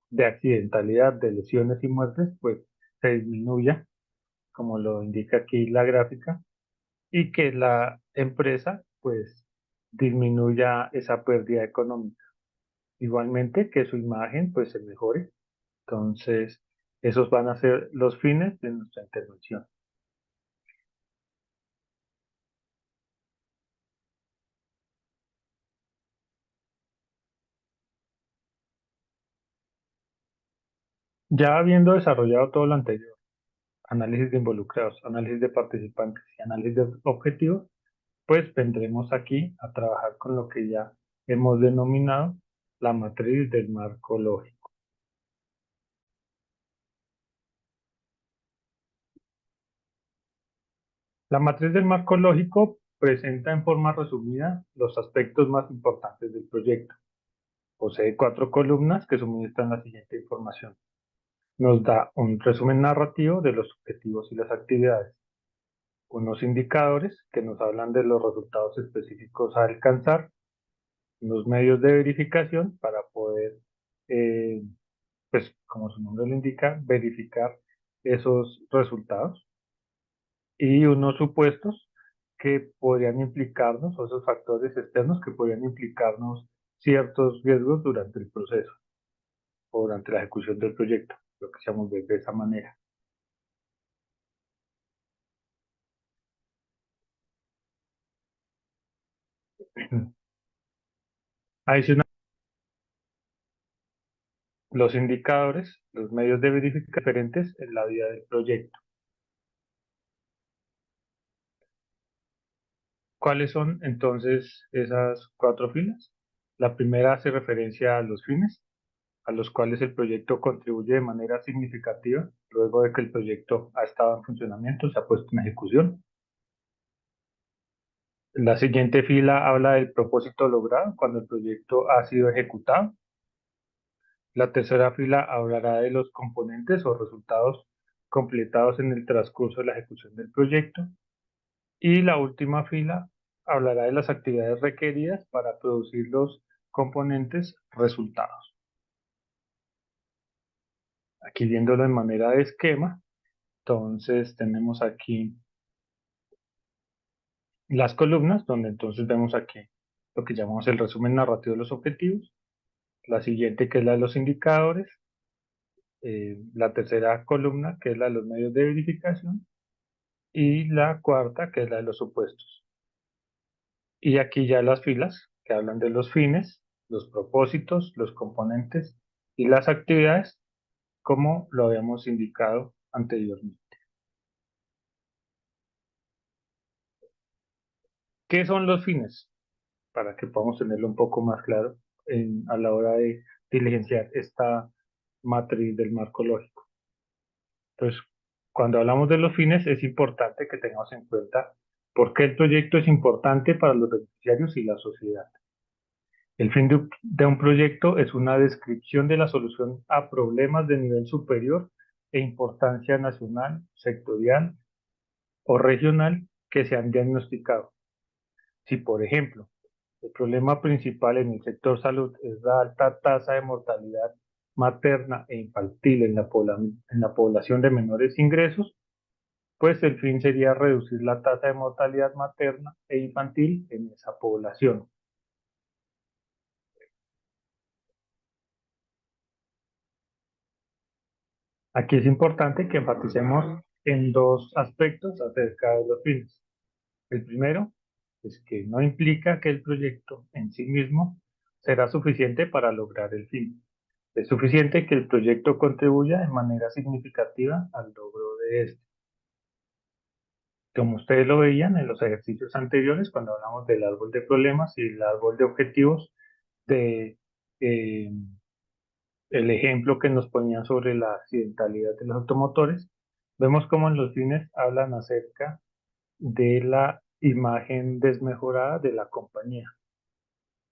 de accidentalidad, de lesiones y muertes, pues se disminuya, como lo indica aquí la gráfica, y que la empresa, pues, disminuya esa pérdida económica. Igualmente, que su imagen, pues, se mejore. Entonces, esos van a ser los fines de nuestra intervención. Ya habiendo desarrollado todo lo anterior, análisis de involucrados, análisis de participantes y análisis de objetivos, pues vendremos aquí a trabajar con lo que ya hemos denominado la matriz del marco lógico. La matriz del marco lógico presenta en forma resumida los aspectos más importantes del proyecto. Posee 4 columnas que suministran la siguiente información. Nos da un resumen narrativo de los objetivos y las actividades, unos indicadores que nos hablan de los resultados específicos a alcanzar, unos medios de verificación para poder, eh, pues como su nombre lo indica, verificar esos resultados y unos supuestos que podrían implicarnos, o esos factores externos que podrían implicarnos ciertos riesgos durante el proceso o durante la ejecución del proyecto, lo que se llama de esa manera. Adicional, los indicadores, los medios de verificación diferentes en la vida del proyecto. ¿Cuáles son entonces esas 4 filas? La primera hace referencia a los fines, a los cuales el proyecto contribuye de manera significativa luego de que el proyecto ha estado en funcionamiento, se ha puesto en ejecución. La siguiente fila habla del propósito logrado cuando el proyecto ha sido ejecutado. La tercera fila hablará de los componentes o resultados completados en el transcurso de la ejecución del proyecto. Y la última fila hablará de las actividades requeridas para producir los componentes resultados. Aquí viéndolo en manera de esquema, entonces tenemos aquí las columnas, donde entonces vemos aquí lo que llamamos el resumen narrativo de los objetivos, la siguiente que es la de los indicadores, la tercera columna que es la de los medios de verificación y la cuarta que es la de los supuestos. Y aquí ya las filas que hablan de los fines, los propósitos, los componentes y las actividades como lo habíamos indicado anteriormente. ¿Qué son los fines? Para que podamos tenerlo un poco más claro a la hora de diligenciar esta matriz del marco lógico. Entonces, cuando hablamos de los fines, es importante que tengamos en cuenta por qué el proyecto es importante para los beneficiarios y la sociedad. El fin de un proyecto es una descripción de la solución a problemas de nivel superior e importancia nacional, sectorial o regional que se han diagnosticado. Si, por ejemplo, el problema principal en el sector salud es la alta tasa de mortalidad materna e infantil en en la población de menores ingresos, pues el fin sería reducir la tasa de mortalidad materna e infantil en esa población. Aquí es importante que enfaticemos en dos aspectos acerca de los fines. El primero es que no implica que el proyecto en sí mismo será suficiente para lograr el fin. Es suficiente que el proyecto contribuya de manera significativa al logro de este. Como ustedes lo veían en los ejercicios anteriores, cuando hablamos del árbol de problemas y el árbol de objetivos, de eh, el ejemplo que nos ponían sobre la accidentalidad de los automotores, vemos cómo en los fines hablan acerca de la imagen desmejorada de la compañía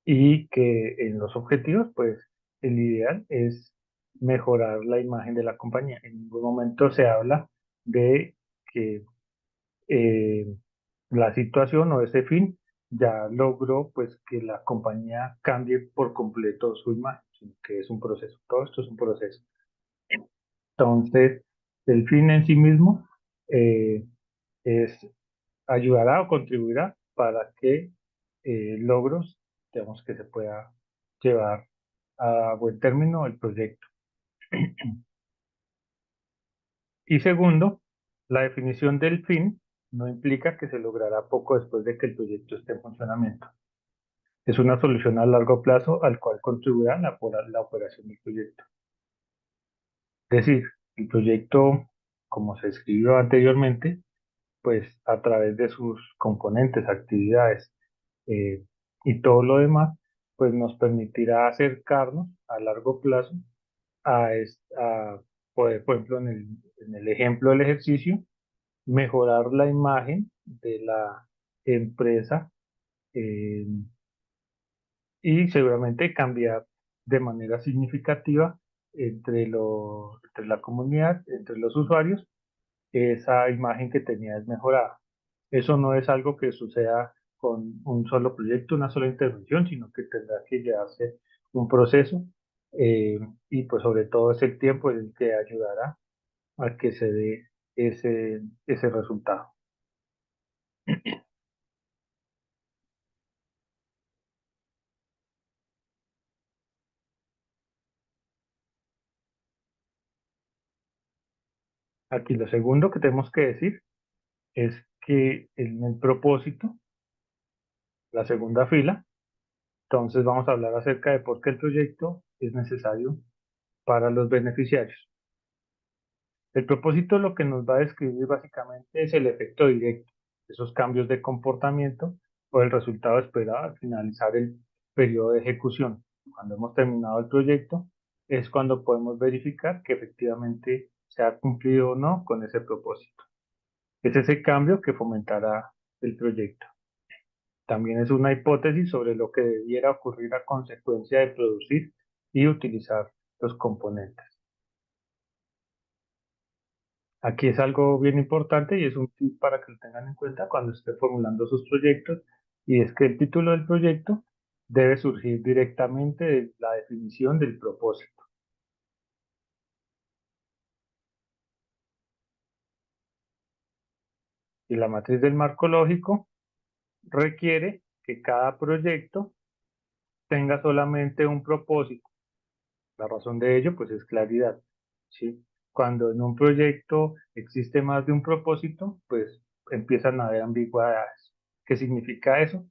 y que en los objetivos, pues el ideal es mejorar la imagen de la compañía. En ningún momento se habla de que eh, la situación o ese fin ya logró pues que la compañía cambie por completo su imagen, sino que es un proceso. Todo esto es un proceso. Entonces, el fin en sí mismo eh, es ayudará o contribuirá para que logros, digamos, que se pueda llevar a buen término el proyecto. Y segundo, la definición del fin no implica que se logrará poco después de que el proyecto esté en funcionamiento. Es una solución a largo plazo al cual contribuirá la operación del proyecto. Es decir, el proyecto, como se escribió anteriormente, pues a través de sus componentes, actividades eh, y todo lo demás, pues nos permitirá acercarnos a largo plazo a poder, por ejemplo, en el ejemplo del ejercicio, mejorar la imagen de la empresa eh, y seguramente cambiar de manera significativa entre la comunidad, entre los usuarios, esa imagen que tenía desmejorada. Eso no es algo que suceda con un solo proyecto, una sola intervención, sino que tendrá que llevarse un proceso eh, y pues sobre todo es el tiempo el que ayudará a que se dé ese resultado. Aquí lo segundo que tenemos que decir es que en el propósito, la segunda fila, entonces vamos a hablar acerca de por qué el proyecto es necesario para los beneficiarios. El propósito lo que nos va a describir básicamente es el efecto directo, esos cambios de comportamiento o el resultado esperado al finalizar el periodo de ejecución. Cuando hemos terminado el proyecto es cuando podemos verificar que efectivamente se ha cumplido o no con ese propósito. Es ese cambio que fomentará el proyecto. También es una hipótesis sobre lo que debiera ocurrir a consecuencia de producir y utilizar los componentes. Aquí es algo bien importante y es un tip para que lo tengan en cuenta cuando esté formulando sus proyectos, y es que el título del proyecto debe surgir directamente de la definición del propósito. Y la matriz del marco lógico requiere que cada proyecto tenga solamente un propósito. La razón de ello, pues, es claridad, ¿sí? Cuando en un proyecto existe más de un propósito, pues empiezan a haber ambigüedades. ¿Qué significa eso?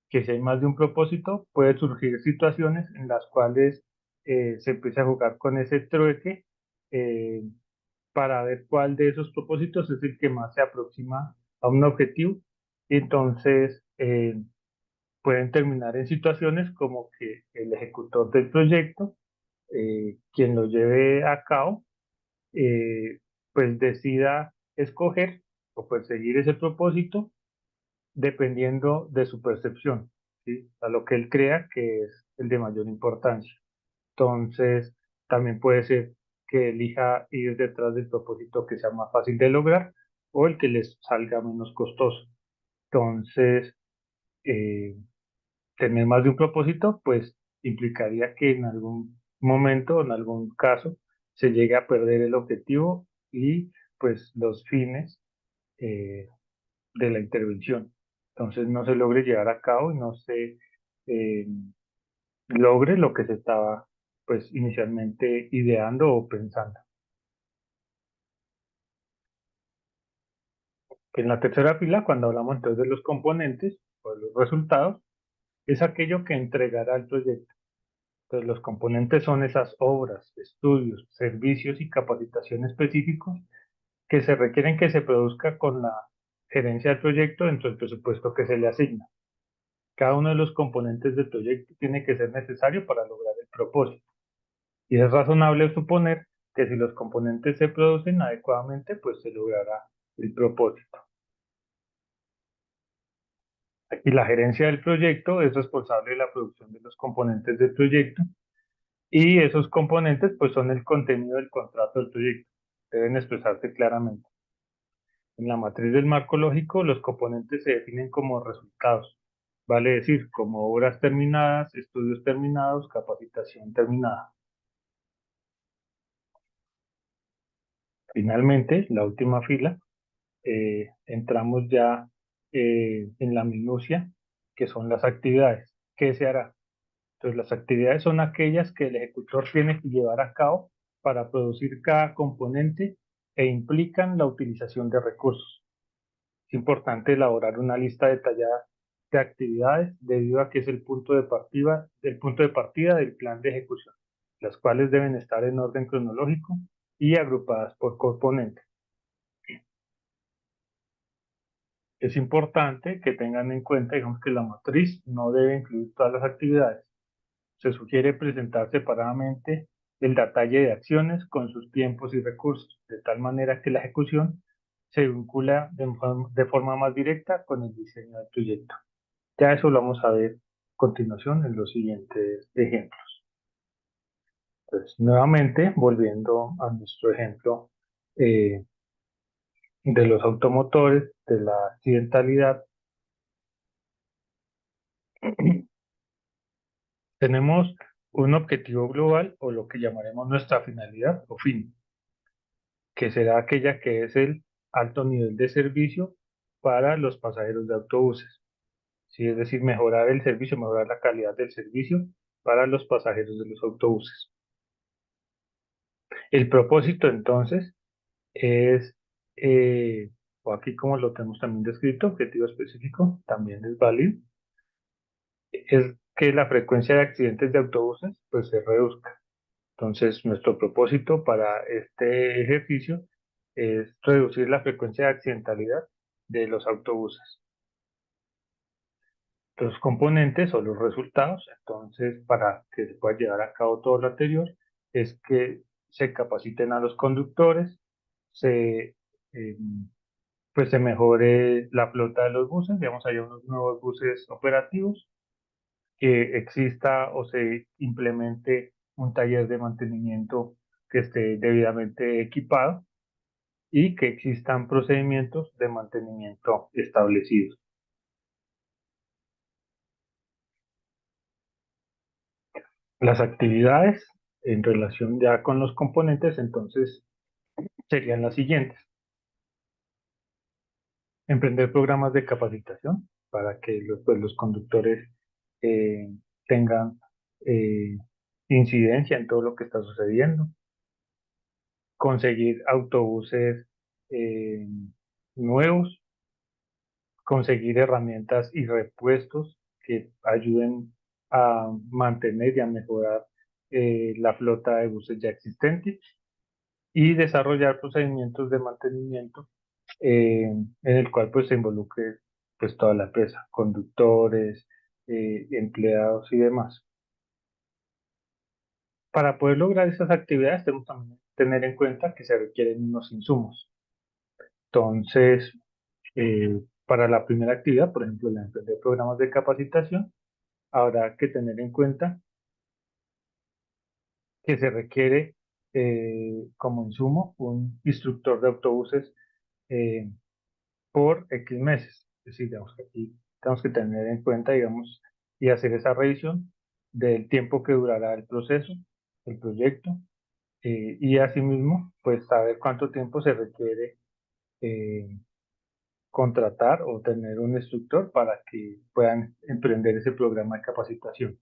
Que si hay más de un propósito, puede surgir situaciones en las cuales se empieza a jugar con ese trueque eh, para ver cuál de esos propósitos es el que más se aproxima a un objetivo. Y entonces pueden terminar en situaciones como que el ejecutor del proyecto, quien lo lleve a cabo, pues decida escoger o perseguir ese propósito dependiendo de su percepción, ¿sí? A lo que él crea que es el de mayor importancia. Entonces, también puede ser que elija ir detrás del propósito que sea más fácil de lograr o el que les salga menos costoso. Entonces, eh, tener más de un propósito, pues implicaría que en algún momento, en algún caso, se llegue a perder el objetivo y pues los fines eh, de la intervención. Entonces no se logre llevar a cabo y no se eh, logre lo que se estaba pues inicialmente ideando o pensando. En la tercera fila, cuando hablamos entonces de los componentes o de los resultados, es aquello que entregará el proyecto. Entonces, los componentes son esas obras, estudios, servicios y capacitación específicos que se requieren que se produzca con la gerencia del proyecto dentro del presupuesto que se le asigna. Cada uno de los componentes del proyecto tiene que ser necesario para lograr el propósito. Y es razonable suponer que si los componentes se producen adecuadamente, pues se logrará el propósito. Aquí la gerencia del proyecto es responsable de la producción de los componentes del proyecto y esos componentes pues son el contenido del contrato del proyecto. Deben expresarse claramente. En la matriz del marco lógico, los componentes se definen como resultados, vale decir, como obras terminadas, estudios terminados, capacitación terminada. Finalmente, la última fila, entramos ya en la minucia, que son las actividades. ¿Qué se hará? Entonces, las actividades son aquellas que el ejecutor tiene que llevar a cabo para producir cada componente e implican la utilización de recursos. Es importante elaborar una lista detallada de actividades debido a que es el punto de partida del plan de ejecución, las cuales deben estar en orden cronológico y agrupadas por componente. Es importante que tengan en cuenta, digamos, que la matriz no debe incluir todas las actividades. Se sugiere presentar separadamente el detalle de acciones con sus tiempos y recursos, de tal manera que la ejecución se vincula de forma más directa con el diseño del proyecto. Ya eso lo vamos a ver a continuación en los siguientes ejemplos. Entonces, nuevamente, volviendo a nuestro ejemplo eh, de los automotores, de la accidentalidad, tenemos un objetivo global o lo que llamaremos nuestra finalidad o fin, que será aquella que es el alto nivel de servicio para los pasajeros de autobuses. Sí, es decir, mejorar el servicio, mejorar la calidad del servicio para los pasajeros de los autobuses. El propósito entonces es, o aquí como lo tenemos también descrito, objetivo específico, también es válido, es que la frecuencia de accidentes de autobuses pues se reduzca. Entonces, nuestro propósito para este ejercicio es reducir la frecuencia de accidentalidad de los autobuses. Los componentes o los resultados, entonces, para que se pueda llevar a cabo todo lo anterior, es que se capaciten a los conductores, se, eh, pues se mejore la flota de los buses, digamos, haya unos nuevos buses operativos, que exista o se implemente un taller de mantenimiento que esté debidamente equipado y que existan procedimientos de mantenimiento establecidos. Las actividades en relación ya con los componentes, entonces, serían las siguientes. Emprender programas de capacitación para que pues, los conductores eh, tengan eh, incidencia en todo lo que está sucediendo. Conseguir autobuses eh, nuevos, conseguir herramientas y repuestos que ayuden a mantener y a mejorar la flota de buses ya existentes y desarrollar procedimientos de mantenimiento en el cual pues se involucre pues toda la empresa, conductores, empleados y demás. Para poder lograr esas actividades tenemos también que tener en cuenta que se requieren unos insumos. Entonces, para la primera actividad, por ejemplo, la emprender programas de capacitación, habrá que tener en cuenta que se requiere como insumo un instructor de autobuses eh, por X meses. Es decir, digamos que aquí tenemos que tener en cuenta, digamos, y hacer esa revisión del tiempo que durará el proceso, el proyecto, y asimismo, pues saber cuánto tiempo se requiere eh, contratar o tener un instructor para que puedan emprender ese programa de capacitación.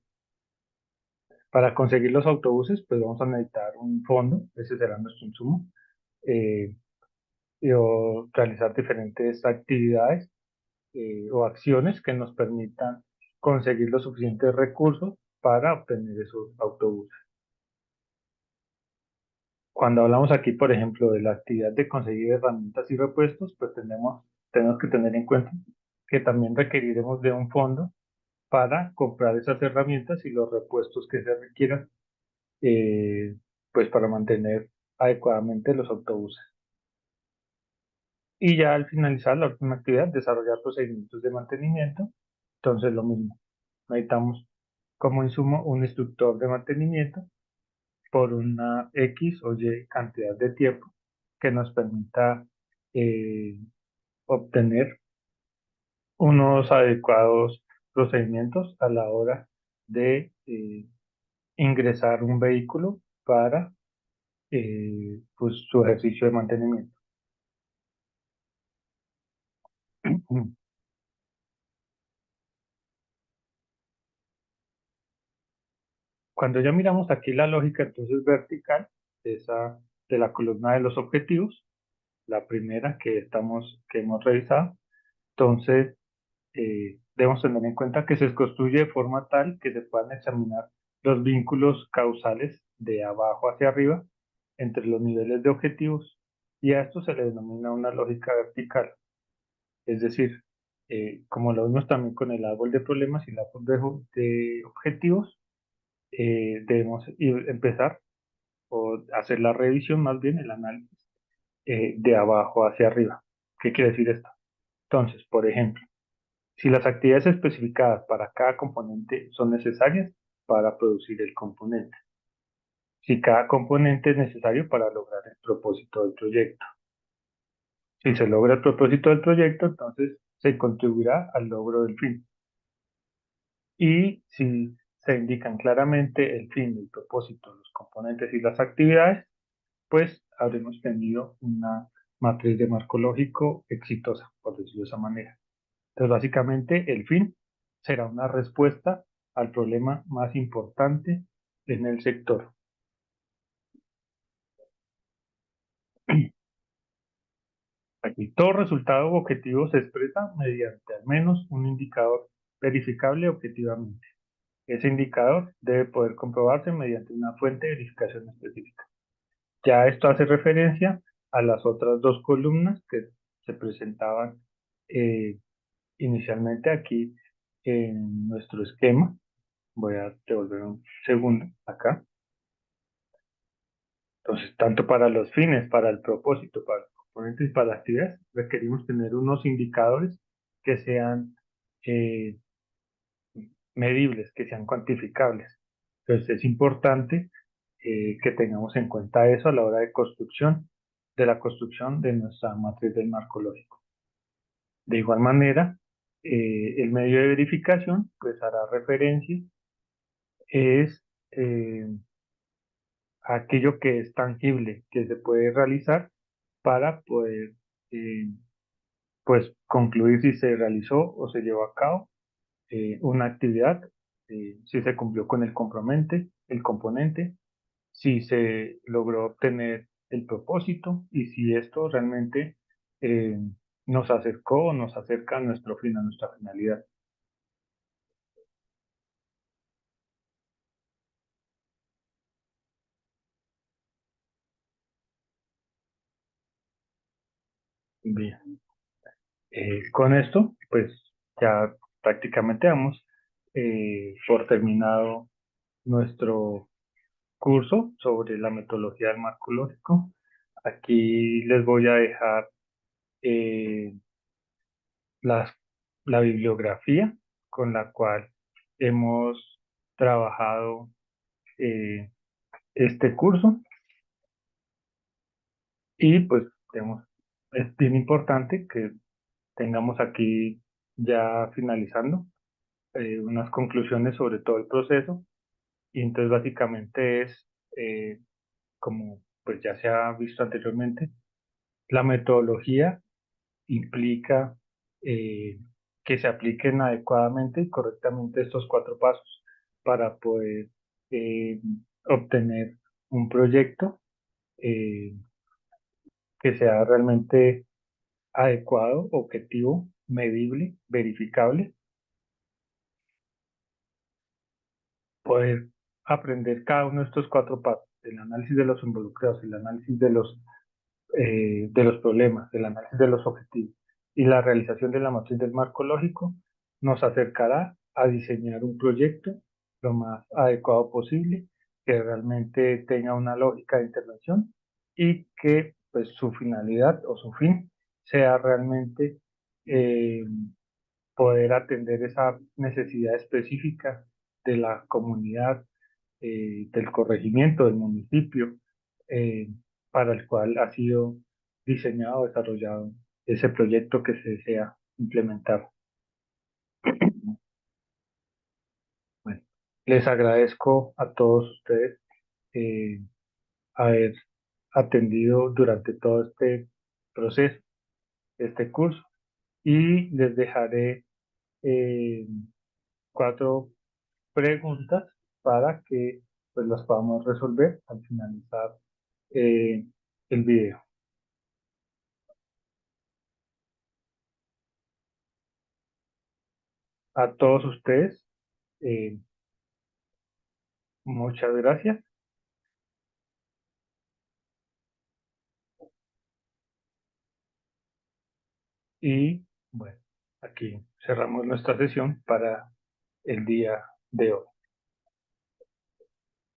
Para conseguir los autobuses, pues vamos a necesitar un fondo, ese será nuestro insumo, eh, o realizar diferentes actividades o acciones que nos permitan conseguir los suficientes recursos para obtener esos autobuses. Cuando hablamos aquí, por ejemplo, de la actividad de conseguir herramientas y repuestos, pues tenemos que tener en cuenta que también requeriremos de un fondo para comprar esas herramientas y los repuestos que se requieran, eh, pues para mantener adecuadamente los autobuses. Y ya al finalizar la última actividad, desarrollar procedimientos de mantenimiento. Entonces lo mismo, necesitamos como insumo un instructor de mantenimiento por una X o Y cantidad de tiempo que nos permita eh, obtener unos adecuados procedimientos a la hora de ingresar un vehículo para pues, su ejercicio de mantenimiento. Cuando ya miramos aquí la lógica, entonces vertical, esa de la columna de los objetivos, la primera que hemos revisado, entonces debemos tener en cuenta que se construye de forma tal que se puedan examinar los vínculos causales de abajo hacia arriba entre los niveles de objetivos y a esto se le denomina una lógica vertical. Es decir, como lo vimos también con el árbol de problemas y el árbol de objetivos, debemos empezar o hacer la revisión, más bien el análisis, de abajo hacia arriba. ¿Qué quiere decir esto? Entonces, por ejemplo, si las actividades especificadas para cada componente son necesarias para producir el componente, si cada componente es necesario para lograr el propósito del proyecto. Si se logra el propósito del proyecto, entonces se contribuirá al logro del fin. Y si se indican claramente el fin, el propósito, los componentes y las actividades, pues habremos tenido una matriz de marco lógico exitosa, por decirlo de esa manera. Entonces, básicamente, el fin será una respuesta al problema más importante en el sector. Aquí, todo resultado u objetivo se expresa mediante al menos un indicador verificable objetivamente. Ese indicador debe poder comprobarse mediante una fuente de verificación específica. Ya esto hace referencia a las otras dos columnas que se presentaban eh, inicialmente aquí en nuestro esquema. Voy a devolver un segundo acá. Entonces, tanto para los fines, para el propósito, para los componentes y para las actividades, requerimos tener unos indicadores que sean eh, medibles, que sean cuantificables. Entonces, es importante que tengamos en cuenta eso a la hora de la construcción de nuestra matriz del marco lógico. De igual manera, el medio de verificación, pues hará referencia, es aquello que es tangible, que se puede realizar para poder eh, pues concluir si se realizó o se llevó a cabo una actividad, si se cumplió con el componente, si se logró obtener el propósito y si esto realmente eh, nos acercó o nos acerca a nuestro fin, a nuestra finalidad. Bien, con esto pues ya prácticamente damos por terminado nuestro curso sobre la metodología del marco lógico. Aquí les voy a dejar eh, las- la bibliografía con la cual hemos trabajado eh, este curso y pues digamos, es bien importante que tengamos aquí ya finalizando, unas conclusiones sobre todo el proceso. Y entonces básicamente es, como pues ya se ha visto anteriormente, la metodología implica eh, que se apliquen adecuadamente y correctamente estos cuatro pasos para poder eh, obtener un proyecto eh, que sea realmente adecuado, objetivo, medible, verificable, poder aprender cada uno de estos cuatro pasos, el análisis de los involucrados, el análisis de los problemas, el análisis de los objetivos y la realización de la matriz del marco lógico, nos acercará a diseñar un proyecto lo más adecuado posible, que realmente tenga una lógica de intervención y que pues su finalidad o su fin sea realmente eh, poder atender esa necesidad específica de la comunidad, del corregimiento, del municipio, eh, para el cual ha sido diseñado, desarrollado ese proyecto que se desea implementar. Bueno, les agradezco a todos ustedes eh, haber atendido durante todo este proceso, este curso, y les dejaré eh, cuatro preguntas para que pues las podamos resolver al finalizar eh, el video. A todos ustedes, eh, muchas gracias y bueno, aquí cerramos nuestra sesión para el día de hoy.